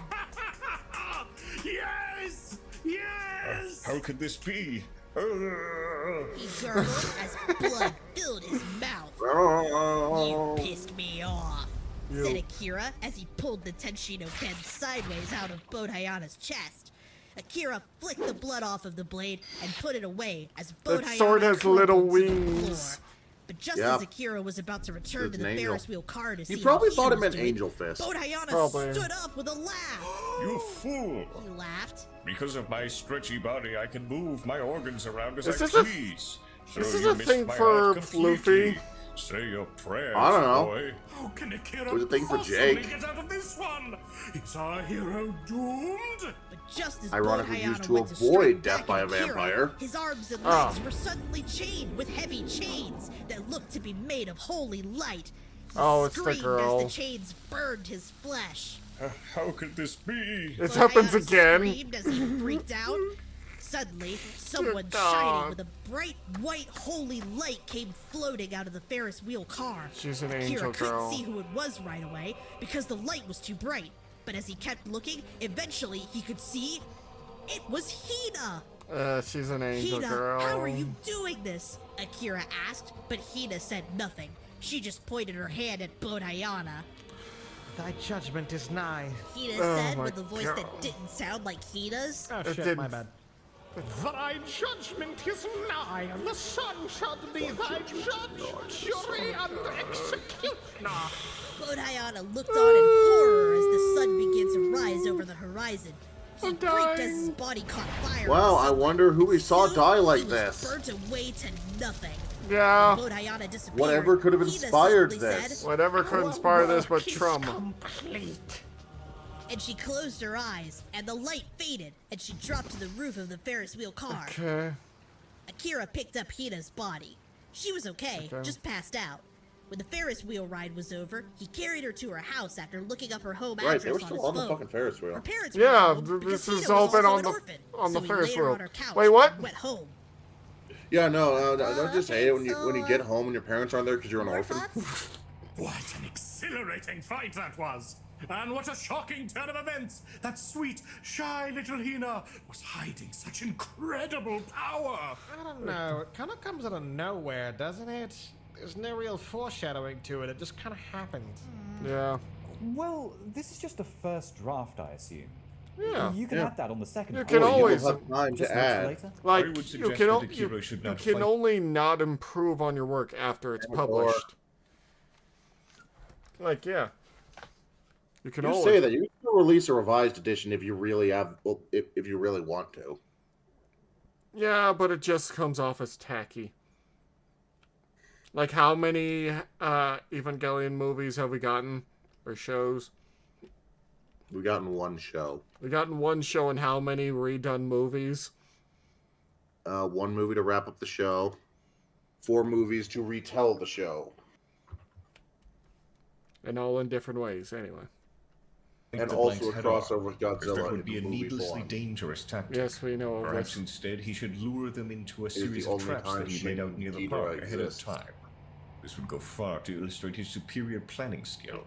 Yes! Yes! How could this be? He gurgled as blood filled his mouth. You pissed me off, said Akira as he pulled the Tenchi no Ken sideways out of Bodhayana's chest. Akira flicked the blood off of the blade and put it away as That Bodhayana sword has crumpled little to the wings. floor. But just Yeah. as Akira was about to return It's to an the angel. Ferris wheel car to see He probably what thought Hina it was meant doing, angel fist. Bodhayana Probably. stood up with a laugh. You fool! He laughed. Because of my stretchy body, I can move my organs around as Is I this a- please. So this is you a missed thing my for heart completely. Luffy? Say your prayers, I don't know. boy. How can Akira There's a thing for possibly Jake. get out of this one? Is our hero doomed? But just as Ironically Bodhayana used to went avoid strike death back by at a Akira, vampire. his arms and Ah. legs were suddenly chained with heavy chains that looked to be made of holy light. He Oh, it's the screamed girl. as the chains burned his flesh. How could this be? It happens Bodhayana again. screamed as he freaked out. Suddenly, someone God. shining with a bright white holy light came floating out of the Ferris wheel car. She's an Akira angel couldn't girl. see who it was right away because the light was too bright. But as he kept looking, eventually he could see it was Hina. She's an angel Hina, girl. how are you doing this? Akira asked, but Hina said nothing. She just pointed her hand at Bodhayana. Thy judgment is nigh. Hina Oh said my with a voice God. that didn't sound like Hina's. Oh It shit, my didn't- bad. Thy judgment is nigh, and the sun shall be thy judge, jury, and executioner. Bodhayana looked on in horror as the sun began to rise over the horizon. He I'm freaked as dying. his body caught fire. Wow, I wonder who we saw Soon, die like he was this. burnt away to nothing. Yeah. When Hina disappeared, Whatever could have Hina inspired simply this? said, Whatever could Our inspire this but work is trauma. complete. and she closed her eyes, and the light faded, and she dropped to the roof of the Ferris wheel car. Okay. Akira picked up Hina's body. She was okay, just passed out. When the Ferris wheel ride was over, he carried her to her house after looking up her home Right, address they were on still his on the phone. fucking Ferris wheel. Her parents Yeah, were home this because has Hina all was been also on an the- orphan, on the so he Ferris laid her wheel. on her couch Wait, what? and went home. Yeah, no, don't you just okay, hate it when you so, get home and your parents aren't there because you're an More orphan? thoughts? What an exhilarating fight that was! And what a shocking turn of events! That sweet, shy little Hina was hiding such incredible power! I don't know. It kind of comes out of nowhere, doesn't it? There's no real foreshadowing to it. It just kind of happened. Yeah. Well, this is just a first draft, I assume. Yeah. You can Yeah. add that on the second You draft. can Or always- you'll have time Just to notes add. later. Like, I would you suggest can, that o- Akira you, should you not can fight. only not improve on your work after it's Or- published. Like, yeah. You can You always say that you can still release a revised edition if you really have, well, if you really want to. Yeah, but it just comes off as tacky. Like, how many Evangelion movies have we gotten? Or shows? We got in one show. We gotten one show and how many redone movies? One movie to wrap up the show. 4 movies to retell the show. And all in different ways, anyway. And The also a Blank's head off, crossover with as Godzilla that in would be the a movie needlessly form. dangerous tactic. Yes, we know of Perhaps this. instead he should lure them into a the series of only traps time that he laid out near the Ghidorah park ahead of exists. time. This would go far to illustrate his superior planning skills.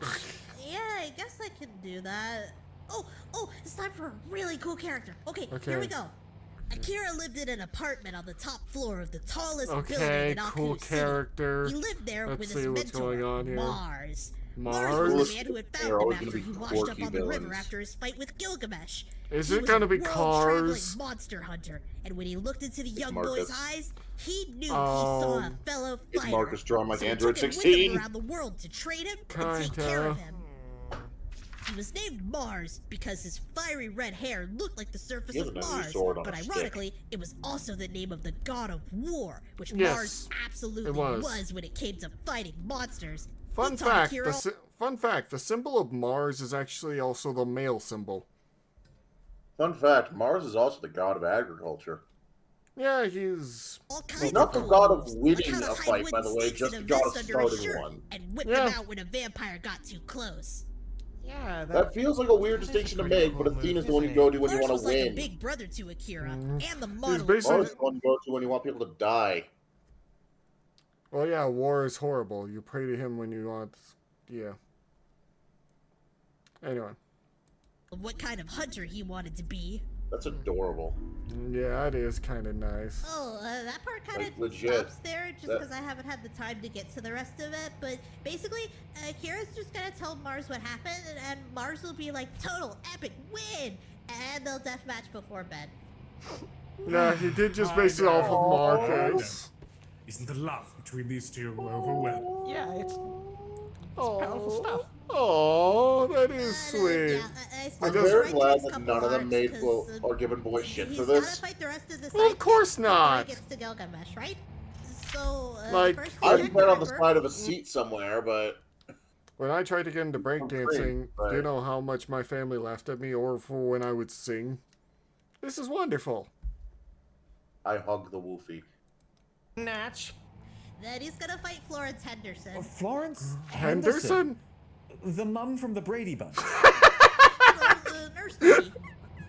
Yeah, I guess I can do that. Oh, it's time for a really cool character. Okay, Okay. here we go. Akira lived in an apartment on the top floor of the tallest building Okay, in Aku cool City. character. He lived there Let's with see his what's mentor, going on here. Mars. Mars? was the man who had They're found him always after gonna he be washed up quirky on the river villains. after his fight with Gilgamesh. Is He it was gonna a be world-traveling Cars? monster hunter, and when he looked into the young Marcus. boy's eyes, he knew he saw a Oh. fellow It's fighter. Marcus drawn like So he Android took him with 16. him around the world to train him and take care of Kinda. him. He was named Mars because his fiery red hair looked like the surface He has of an ugly Mars, sword on but a stick. ironically, it was also the name of the god of war, which Yes, Mars absolutely it was. when it came to fighting monsters. Fun He taught fact, Akira- fun fact, the symbol of Mars is actually also the male symbol. Fun fact, Mars is also the god of agriculture. Yeah, he's... all kinds Not the of god of moves, winning like how to a hide fight, by wooden the way, sticks just in a the god vest of under his starting shirt one. and whip Yeah. them out when a vampire got too close. Yeah, That feels like a weird that is a distinction to pretty make, but cool Athena's move, the one you isn't go it? to when you Mars want was to like win. a big brother to Akira, and the He's model. basically... Mars is the one you go to when you want people to die. Well, yeah, war is horrible. You pray to him when you want... Yeah. Anyway. Of what kind of hunter he wanted to be. That's adorable. Yeah, it is kind of nice. Oh, that part kind Like, of legit. stops there just That- because I haven't had the time to get to the rest of it. But basically, Akira's just gonna tell Mars what happened, and Mars will be like, total epic win! And they'll deathmatch before bed. Yeah, he did just base it off of Marcus. Isn't the love between these two overwhelming? Yeah, it's powerful stuff. Oh, that is sweet. Yeah, I still I'm just- very tried glad Jack's that couple none of them arcs made 'cause, well, or given boy shit he's for gotta this. fight the rest of the Well, of sidekicks course before not. he gets to Gilgamesh, right? So, Like, first I've Jack been on the Ripper- side of a seat somewhere, but When I tried to get into breakdancing, Right. do you know how much my family laughed at me or for when I would sing? This is wonderful. I hug the woofy. Natch. Then he's gonna fight Florence Henderson. Florence Henderson? The mum from the Brady Bunch. The nurse lady.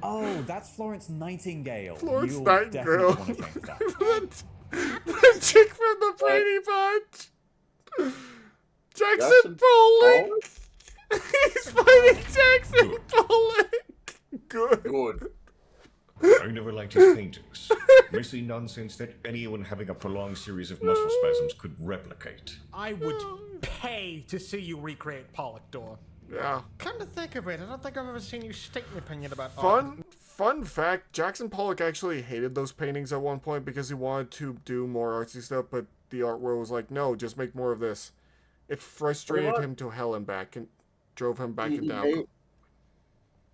Oh, that's Florence Nightingale. Florence You'll Nightingale. definitely want to change that. the chick from the Brady Bunch. Jackson Jackson Pollock. He's fighting Jackson Pollock. Good. Good. I never liked his paintings. Messy nonsense that anyone having a prolonged series of muscle spasms could replicate. I would pay to see you recreate Pollock Door. Yeah. Come to think of it, I don't think I've ever seen you state an opinion about Fun fact, Jackson Pollock actually hated those paintings at one point because he wanted to do more artsy stuff, but the art world was like, no, just make more of this. It frustrated What? him to hell and back and drove him back He and down. made-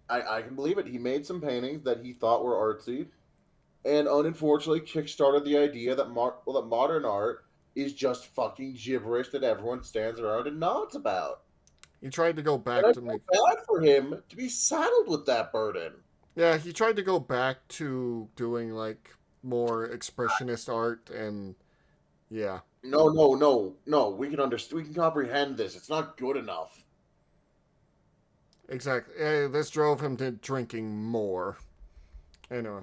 I can believe it. He made some paintings that he thought were artsy, and unfortunately kickstarted the idea that modern art is just fucking gibberish that everyone stands around and nods about. He tried to go And back I to feel me. bad for him to be saddled with that burden. Yeah, he tried to go back to doing like more expressionist art and yeah. No. We can understand. We can comprehend this. It's not good enough. Exactly. This drove him to drinking more. Anyway.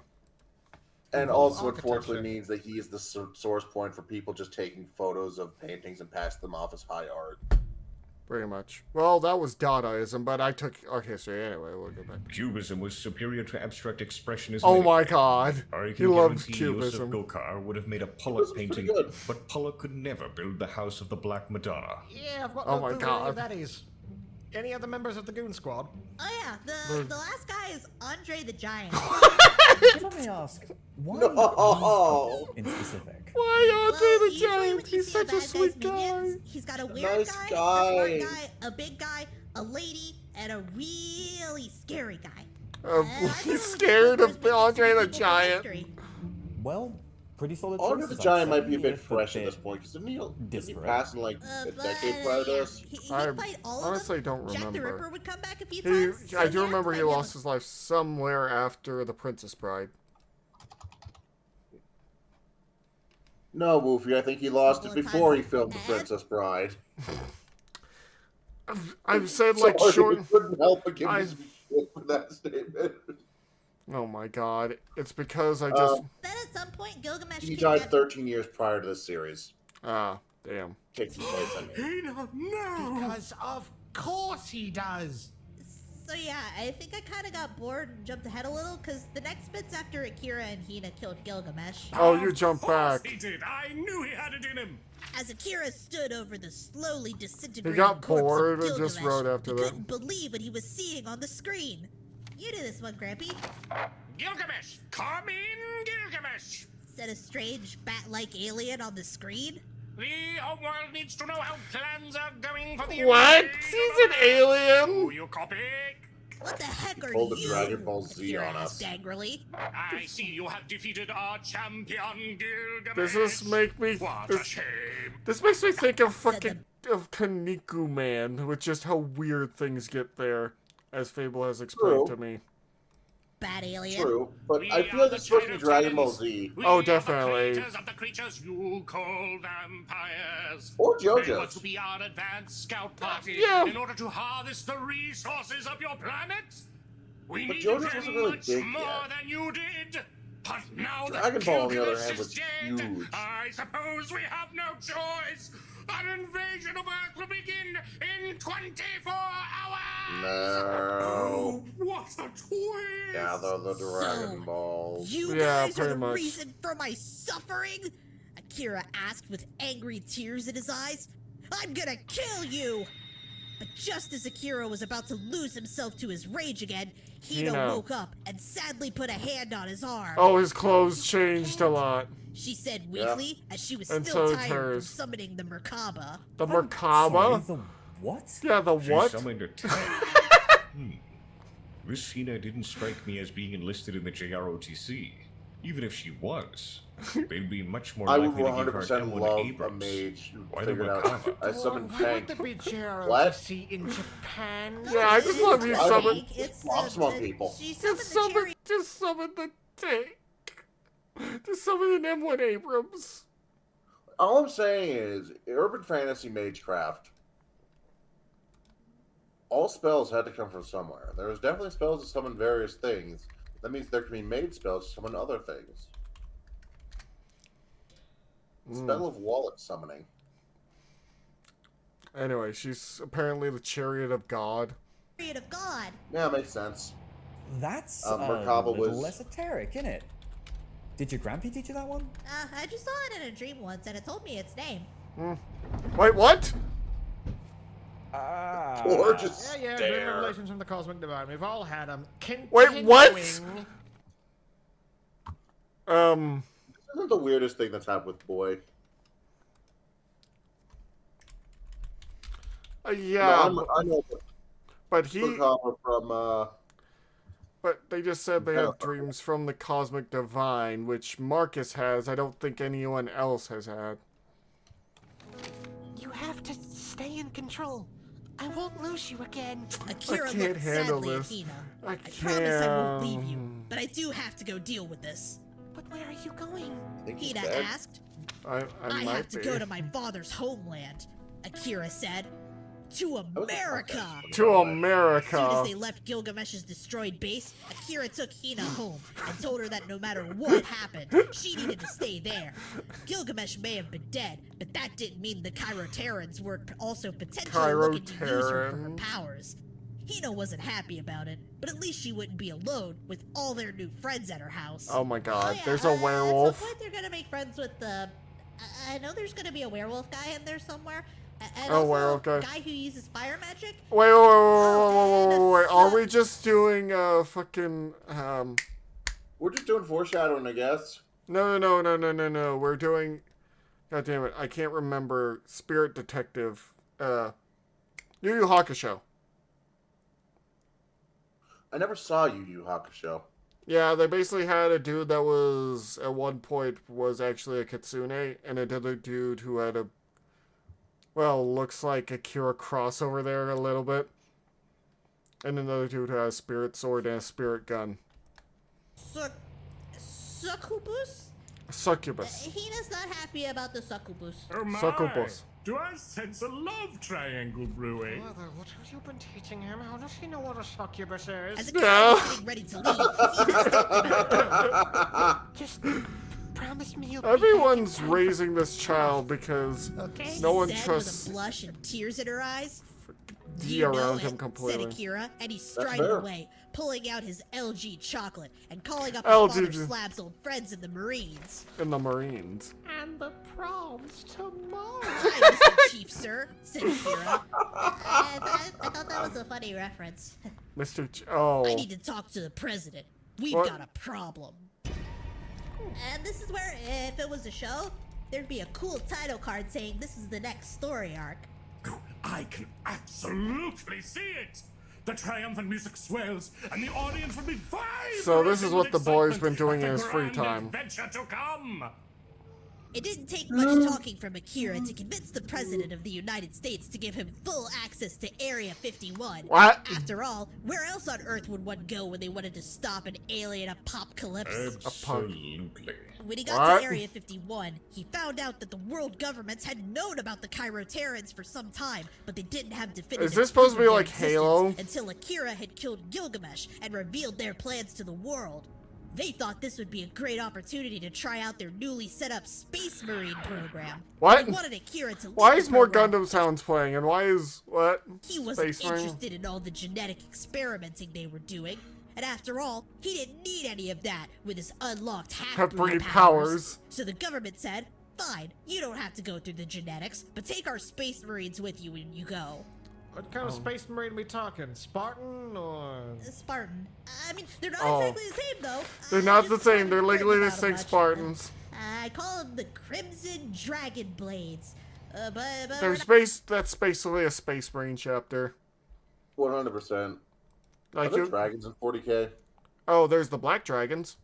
And Involves also, unfortunately, architecture. means that he is the source point for people just taking photos of paintings and passing them off as high art. Pretty much. Well, that was Dadaism, but I took art history anyway. We'll go back. Cubism was superior to abstract expressionism. Oh anyway. my god. I He can loves guarantee Joseph Cubism. Gokar would have made a Cubism's Pollock pretty painting, good. but Pollock could never build the House of the Black Madonna. Yeah, I've got Oh no my clue who any God. of that is. Any other members of the Goon Squad? Oh yeah, the last guy is Andre the Giant. Let me ask, why No. in specific? Why Andre Well, the usually Giant? when you He's see such a bad sweet guy's guy. minions, he's got a weird nice guy, guy. a smart guy, a big guy, a lady, and a really scary guy. I He's thought scared of Vtubers Andre the people from Giant. history. Well, pretty solid Andre choices, the I'd Giant say, might be a bit if fresh at bit this point, because didn't he disparate. pass in like a decade prior to yeah, this? he I would fight all honestly of them. don't Jack the remember. Ripper would come back a few He, times. I so do yeah, remember he fight him. lost his life somewhere after the Princess Bride. No, Woofy, I think he lost it Couple of before he times. filmed The And- Princess Bride. I've said like Sorry, short. we couldn't help but give I- you some shit for that statement. Oh my god! It's because I just Then at some point, Gilgamesh He came died back. 13 years prior to this series. damn. Taking place, I mean. Hina, no! Because of course he does. So yeah, I think I kind of got bored and jumped ahead a little because the next bit's after Akira and Hina killed Gilgamesh. Oh, you Of jumped course back. He did. I knew he had it in him. As Akira stood over the slowly disintegrating got corpse bored of and just Gilgamesh, wrote after he that. couldn't believe what he was seeing on the screen. You knew this one, Grampy, Gilgamesh! Come in, Gilgamesh! said a strange bat-like alien on the screen. The whole world needs to know how plans are going for the What? invasion He's an of- alien? Do you copy? What the heck are pulled a you? Dragon Ball Z Akira on asked us. angrily. I see you have defeated our champion, Gilgamesh. Does this make me? What a This, shame. this makes me think of fucking of Kaniku Man, with just how weird things get there, as Fable has explained True. to me. Bat alien. True, but We I feel are like the it's supposed to be Titans. Dragon Ball Z. We Oh, are the definitely. creators of the creatures you call vampires. Or They want JoJo's. to be our advanced scout party Yeah. in order to harvest the resources of your planet. We But need JoJo's them wasn't really much big more yet. than you did. But now Dragon that Ball, on the other Gilgamesh hand, is was dead, huge. I suppose we have no choice. An invasion of Earth will begin in 24 hours. No. What a twist! Gather the Dragon Balls. You Yeah, guys are pretty the much. reason for my suffering? Akira asked with angry tears in his eyes. I'm gonna kill you! But just as Akira was about to lose himself to his rage again, Hina Hina. woke up and sadly put a hand on his arm. Oh, his clothes changed a lot. She said weakly, as she was And still so did tired from hers. summoning the Merkaba. The Sorry, Merkaba? the what? Yeah, the She what? summoned a This Hina didn't strike me as being enlisted in the JROTC. Even if she was, they'd be much more I would likely to give her 100% an M1 love a Abrams. mage who Why the figured out Merkaba? I summoned Why Tank. would there be What? JROTC in Japan? Yeah, I just love you I summon. don't- Swap some people. She summoned Just the summon, chariot. just summon the tank. Just summon an M1 Abrams. All I'm saying is, urban fantasy magecraft, all spells had to come from somewhere. There was definitely spells to summon various things. That means there can be made spells to summon other things. Spell of wallet summoning. Anyway, she's apparently the chariot of God. Chariot of God. Yeah, makes sense. That's Merkaba a little was- esoteric, isn't it? Did your grampy teach you that one? I just saw it in a dream once, and it told me its name. Wait, what? Or just Yeah, stare. dream revelations from the Cosmic Divine. We've all had them. Wait, what? This isn't the weirdest thing that's happened with Boy. Yeah, No, I know but he, Merkaba from, but they just said they Yeah. have dreams from the Cosmic Divine, which Marcus has. I don't think anyone else has had. stay in control. I won't lose you again. Akira can't looked handle sadly this. at Hina. I promise I won't leave you, can't. but I do have to go deal with this. But where are you going? Think he's Hina dead? asked. I I might have to be. go to my father's homeland, Akira said. To America! To As soon America. as they left Gilgamesh's destroyed base, Akira took Hina home and told her that no matter what happened, she needed to stay there. Gilgamesh may have been dead, but that didn't mean the Chiroterrans were also potentially looking to use her for her Chiroterrans. powers. Hina wasn't happy about it, but at least she wouldn't be alone with all their new friends at her house. Oh my god, yeah, there's a werewolf. At some point they're gonna make friends with the... I know there's gonna be a werewolf guy in there somewhere. And Oh, also werewolf guy. a guy who uses fire magic. Wait. and Are we just doing fucking We're just doing foreshadowing, I guess. No. We're doing. God damn it! I can't remember. Spirit Detective. Yu Yu Hakusho. I never saw Yu Yu Hakusho. Yeah, they basically had a dude that was at one point was actually a kitsune, and another dude who had a. Well, looks like Akira Cross over there a little bit. And another dude who has a spirit sword and a spirit gun. Succubus? Succubus. Hina's not happy about the succubus. Oh my! Succubus. Do I sense a love triangle brewing? Mother, what have you been teaching him? How does he know what a succubus As is? Akira Yeah. was getting ready to leave, Hina stopped him out. Just promise me you'll be Everyone's back in time raising this child because Okay. no one Said trusts with a blush and tears in her eyes. D You know around it, him completely. said Akira, and he fair. strided away, pulling out his LG chocolate and calling up LG. his father Slab's old friends in the Marines. In the Marines. And the prom's tomorrow. Hi, Mr. Chief, sir, said Akira. I thought that was a funny reference. Mr. Oh. I need to talk to the president. We've What? got a problem. And this is where, if it was a show, there'd be a cool title card saying this is the next story arc. I can absolutely see it! The triumphant music swells, and the audience will be vibrating So this is what with the boy's excitement been doing at in the his free grand time. adventure to come! It didn't take much talking from Akira to convince the President of the United States to give him full access to Area 51. What? After all, where else on Earth would one go when they wanted to stop an alien apocalypse? Absolutely. When he got What? to Area 51, he found out that the world governments had known about the Chiroterans for some time, but they didn't have definitive Is this supposed to be proof of like their Halo? existence until Akira had killed Gilgamesh and revealed their plans to the world. They thought this would be a great opportunity to try out their newly set up Space Marine program. What? They wanted Akira to lead Why the is more program. Gundam sounds playing? And why is what? He wasn't Space Marine? interested in all the genetic experimenting they were doing. And after all, he didn't need any of that with his unlocked half-breed Half-breed powers. powers. So the government said, fine, you don't have to go through the genetics, but take our Space Marines with you when you go. What kind of space marine we talking? Spartan or? Spartan. I mean, they're not Oh. exactly the same, though. They're I not the just same. haven't They're written legally the about 'em six much. Spartans. I call them the Crimson Dragon Blades. But There's space. That's basically a Space Marine chapter. 100%. Are Like there you. dragons in 40k? Oh, there's the Black Dragons.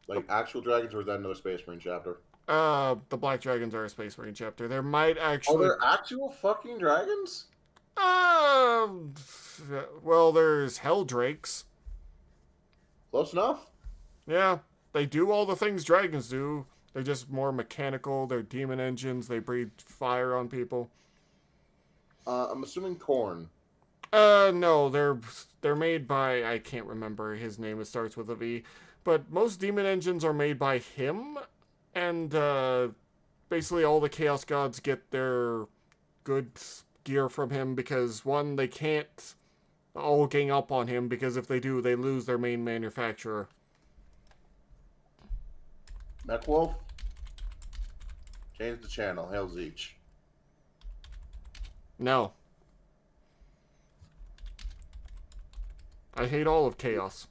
Like actual dragons, or is that another Space Marine chapter? The Black Dragons are a Space Marine chapter. There might Are actually. there actual fucking dragons? Well, there's Hell Drakes. Close enough. Yeah, they do all the things dragons do. They're just more mechanical. They're demon engines. They breathe fire on people. I'm assuming corn. No, they're made by, I can't remember his name. It starts with a V, but most demon engines are made by him, and basically all the Chaos Gods get their good gear from him because one, they can't all gang up on him because if they do, they lose their main manufacturer. Mechwolf. Change the channel. Hail Zeech. No. I hate all of Chaos.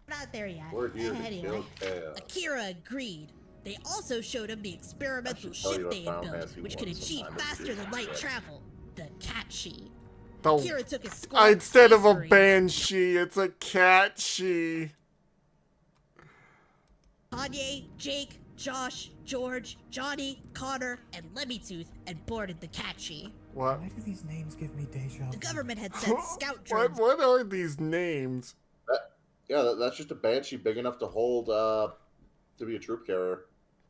not there yet. We're here to Anyway, kill chaos. Akira agreed. They also showed him the experimental I should tell ship you they I had found built, Nancy which could once achieve sometime this faster year. than light Yeah. travel. The Catchi. The, Akira took his squad instead of a Space Marines. banshee, it's a catchy. Kanye, Jake, Josh, George, Johnny, Connor, and Lemmy-Tooth and boarded the Catchy. What? Why do these names give me deja vu? The government had sent scout What? drones. What are these names? That's just a Banshee big enough to hold, to be a troop carrier.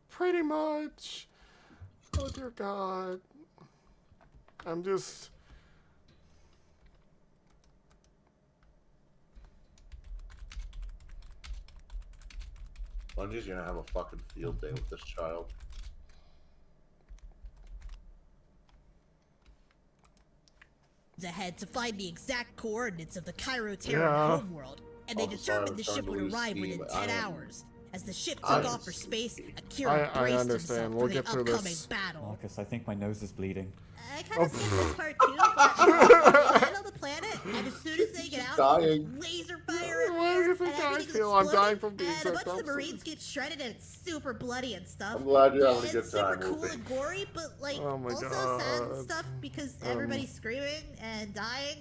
Pretty much. Oh dear God. I'm just. Bungie's gonna have a fucking field day with this child. Ahead to find the exact coordinates of the Cairo Terran Yeah. homeworld, and they Oh, sorry, determined I'm the starting ship to would lose arrive steam. within 10 I am- hours. As the ship I took am off for space, sleepy. Akira I braced understand. himself We'll for get the through upcoming this. battle. Marcus, I think my nose is bleeding. I kind of skipped this part too. They land on the planet, and as soon as they get out, dying. there's laser fire Why do you everywhere, think and I everything's feel? I'm dying exploding, from being and so a bunch of the dumb. Marines get shredded, and it's super bloody and stuff. I'm glad you're having a It's good super time, cool Wolfie. and gory, but like Oh my also sad and God. stuff because everybody's screaming and dying,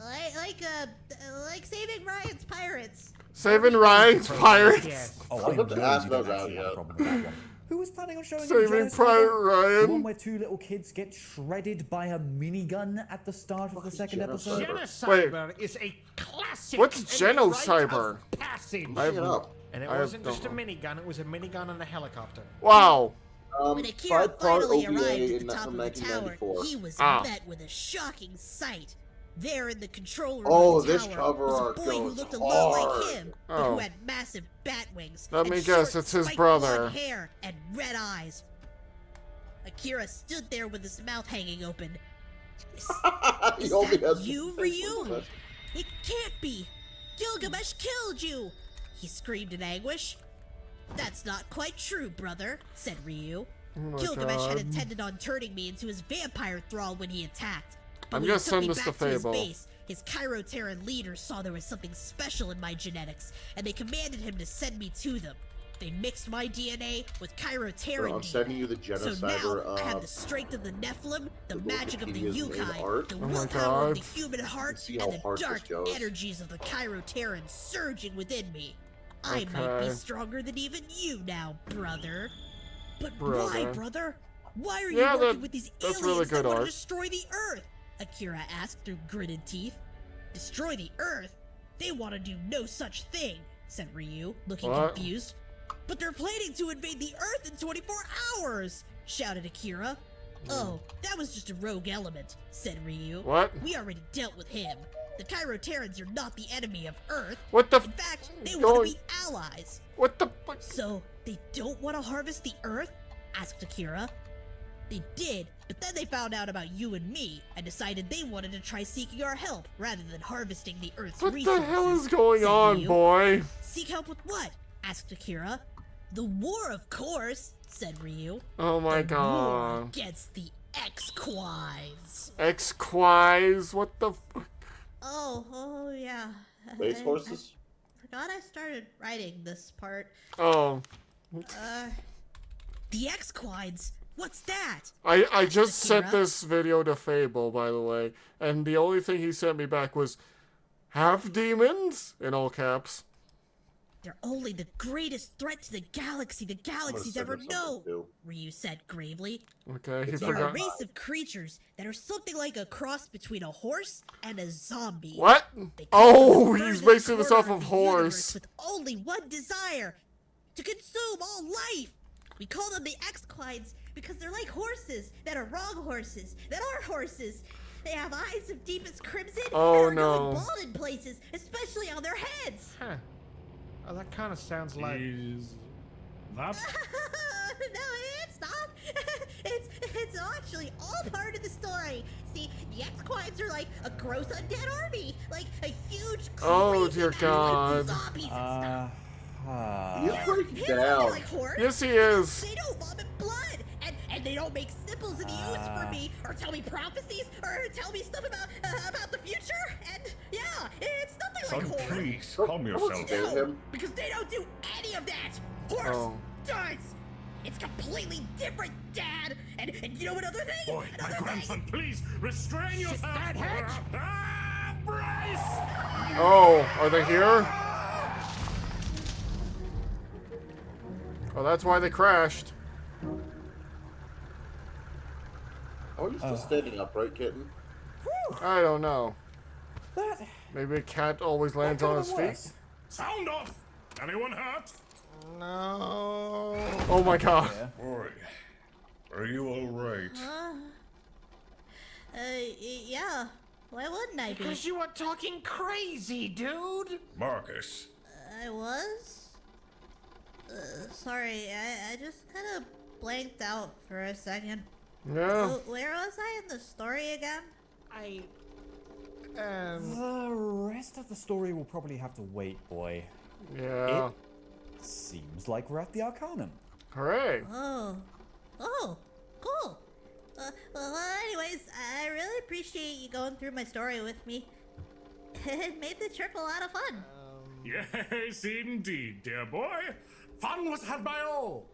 like Saving Ryan's Pirates. Saving Ryan's Pirates. Yes. Oh, I I was know about you to ask don't about that, actually have a yeah. problem with that one. Who was planning on showing you Saving Jealous Private Cyber? The one Ryan. where two little kids get shredded by a minigun at the start of the second genocide? episode? Genocide is a classic. What's and a rite Genocyber? of passage. I have Shut no- up. And it I wasn't don't just a know. minigun; it was a minigun and a helicopter. Wow. When Akira 5-part finally OVA arrived at in the top from of the tower, 1994. he was Ah. met with a shocking sight. There in the control room Oh, of the this tower cover was a art boy who goes looked a lot hard. like him, but Oh. who had massive bat wings. Let and me guess, short, it's his spiked brother. blonde hair and red eyes. Akira stood there with his mouth hanging open. He Is only that has you, the face Ryu? like It can't be! Gilgamesh killed you! He screamed in anguish. That's not quite true, brother, said Ryu. Oh my Gilgamesh had God. intended on turning me into his vampire thrall when he attacked. But I'm when gonna he took send me this to back his Fable. base, his Cairo Terran leaders saw there was something special in my genetics, and they commanded him to send me to them. They mixed my DNA with Cairo Terran I'm DNA. sending you the So Genocider, now I have the strength of the Nephilim, the the magic of the Wikipedia's main Yukai, art. the Oh my willpower God. of the human heart, see and how the hard this dark goes. energies of the Cairo Terran surging within me. I might Okay. be stronger than even you now, brother. But why, Brother. brother? Why are you Yeah, working that- with these that's aliens really that good want to art. destroy the Earth? Akira asked through gritted teeth. Destroy the Earth? They want to do no such thing, said Ryu, looking What? confused. But they're planning to invade the Earth in 24 hours, shouted Akira. Oh, that was just a rogue element, said Ryu. What? We already dealt with him. The Cairo Terrans are not the enemy of Earth. What the In fact, they f- want going- to be allies. What the fuck? So, they don't want to harvest the Earth? Asked Akira. They did, but then they found out about you and me, and decided they wanted to try seeking our help, rather than harvesting the Earth's What resources. the hell is going said on, Ryu. boy? Seek help with what? Asked Akira. The war, of course, said Ryu. Oh my The war God. against the exquads. X-Quais? What the f- Oh, yeah. Race horses? Forgot I started writing this part. Oh. The exquads? What's that? I just sent Akira? this video to Fable, by the way, and the only thing he sent me back was half demons in all caps. They're only the greatest threat to the galaxy's send ever her something, known, too. Ryu said gravely. Okay, he It's They're a forgot. race of creatures that are something like a cross between a horse and a zombie. What? They come Oh, from the he's furthest basing this off corner of the universe horse. With only one desire: to consume all life. We call them the exquads because they're like horses that are wrong horses, that are horses. They have eyes of deepest crimson Oh, and are going no. bald in places, especially on their heads. Huh. Oh, that kind of sounds like. Is that No, it's not. It's actually all part of the story. See, the exquads are like a gross undead army, like a huge. Oh, crazy dear mass of God. Zombies and stuff. He's breaking Here's down. something like horse. Yes, he is. They don't vomit blood, and they don't make snipples in the ooze for me, or tell me prophecies, or tell me stuff about the future. And yeah, it's nothing like Son, horse. please, calm yourself. Save him. Because they don't do any of that. Horse Oh. does. It's completely different, Dad. And you know what other thing? boy, my Another grandson? Please restrain yourself. that hatch? Brace! Oh, are they here? Well, that's why they crashed. Are you still standing upright, kitten? I don't know. That Maybe a cat always lands could on have his been feet. worse. Sound off! Anyone hurt? No. Oh my god. Yeah. Boy, are you alright? Yeah. Why wouldn't I be? Because you were talking crazy, dude. Marcus, I was? Sorry, I just kind of blanked out for a second. Yeah. Where was I in the story again? The rest of the story will probably have to wait, boy. Yeah. Seems like we're at the Arcanum. Hooray. Oh, cool. Well, anyways, I really appreciate you going through my story with me. It made the trip a lot of fun. Yes, indeed, dear boy. Fun was had by all.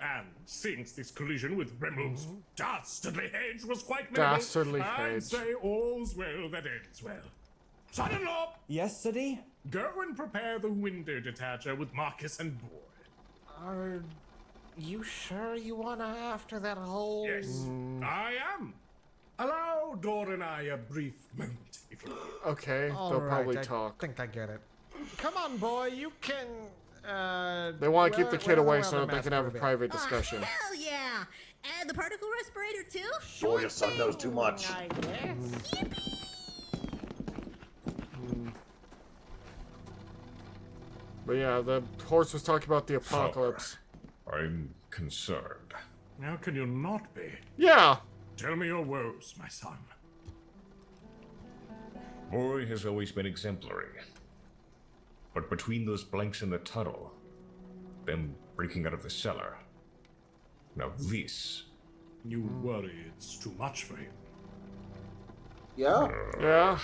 And since this collision with Remmel's dastardly hedge was quite memorable, Dastardly I'd hedge. say all's well that ends well. Son-in-law, Yes, City? go and prepare the window detacher with Marcus and boy. Are you sure you wanna after that whole... Yes, I am. Allow Dor and I a brief moment, if you will. Okay, All they'll right, probably I talk. think I get it. Come on, boy, you can... They want to keep the kid away so the that they can have a bit. private discussion. Hell yeah! And the particle respirator too? Boy, your son knows too much. I guess. But yeah, the horse was talking about the apocalypse. I'm concerned. How can you not be? Yeah! Tell me your woes, my son. Boy has always been exemplary. But between those blanks in the tunnel, them breaking out of the cellar, now this, You worry it's too much for him. Yeah? Yeah.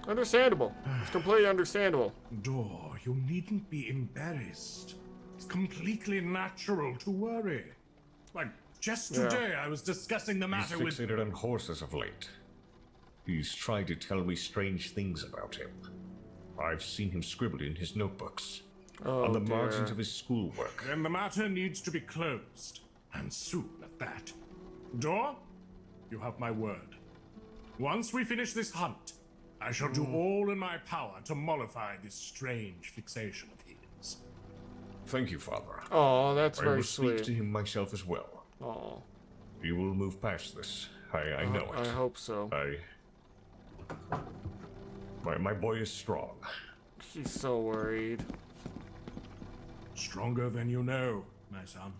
Understandable. It's completely understandable. Dor, you needn't be embarrassed. It's completely natural to worry. Like, just Yeah. today I was discussing the he's matter with... fixated on horses of late. He's tried to tell me strange things about him. I've seen him scribble in his notebooks, on the margins dear. of his schoolwork. Then the matter needs to be closed. And soon at that. Dor, you have my word. Once we finish this hunt, I shall do all in my power to mollify this strange fixation of his. Thank you, Father. Oh, that's I very will speak to sweet. him myself as well. Oh, He will move past this. I know I it. hope so. My boy is strong. She's so worried. Stronger than you know, my son.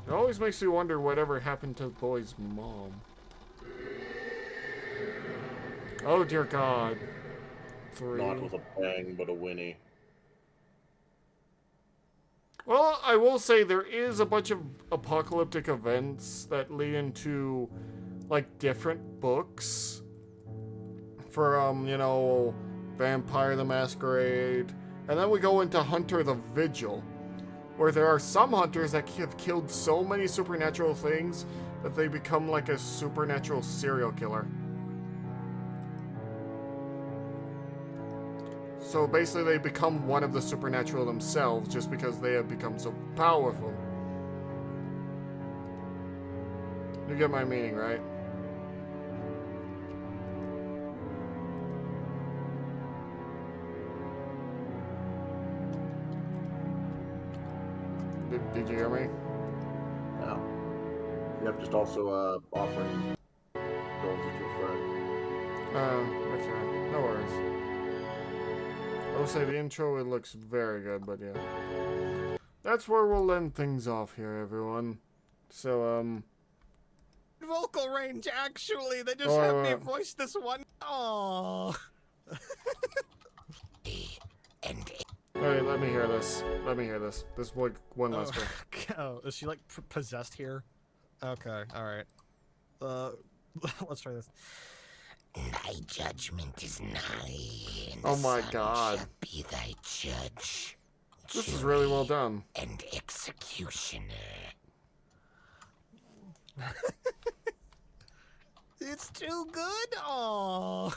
It always makes me wonder whatever happened to the boy's mom. Oh dear God. 3. Not with a bang, but a whinny. Well, I will say there is a bunch of apocalyptic events that lead into, like, different books. For, you know, Vampire the Masquerade. And then we go into Hunter the Vigil, where there are some hunters that have killed so many supernatural things that they become like a supernatural serial killer. So basically they become one of the supernatural themselves just because they have become so powerful. You get my meaning, right? Did you hear me? Yeah. Yep, just also offering girls to a friend. Okay. No worries. I will say the intro, it looks very good, but yeah. That's where we'll end things off here, everyone. So, Vocal range, actually. They just Oh, have me voice this one. Oh. wait, let me hear this. Let me hear this. This one last one. Oh, is she like possessed here? Okay, all right. Let's try this. Thy judgment is nigh, and Oh my the sun God. shall be thy judge. This is really well done. And executioner. It's too good. Oh.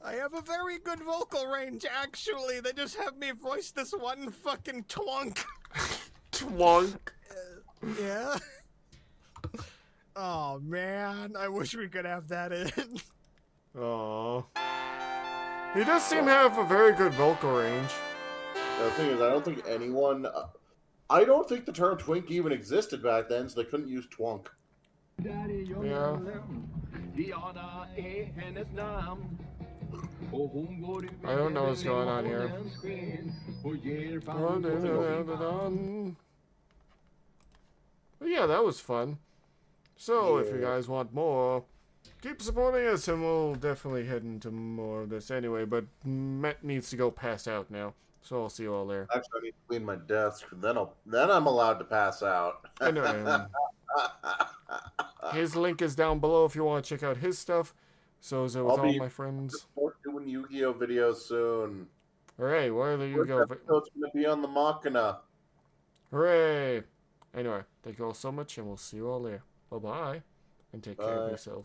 I have a very good vocal range, actually. They just have me voice this one fucking twunk. Twunk. Yeah? Oh, man. I wish we could have that in. Aww. He does seem to have a very good vocal range. The thing is, I don't think anyone... I don't think the term twink even existed back then, so they couldn't use twunk. Yeah. I don't know what's going on here. But yeah, that was fun. So, if you guys want more, keep supporting us and we'll definitely head into more of this anyway. But Matt needs to go pass out now. So I'll see you all there. Actually, I need to clean my desk, then I'm allowed to pass out. Anyway, his link is down below if you want to check out his stuff. So is it with all my friends. We're doing Yu-Gi-Oh videos soon. Hooray, where are the Yu-Gi-Oh? It's going to be on the Machina. Hooray! Anyway, thank you all so much and we'll see you all there. Bye-bye. And take care of yourselves.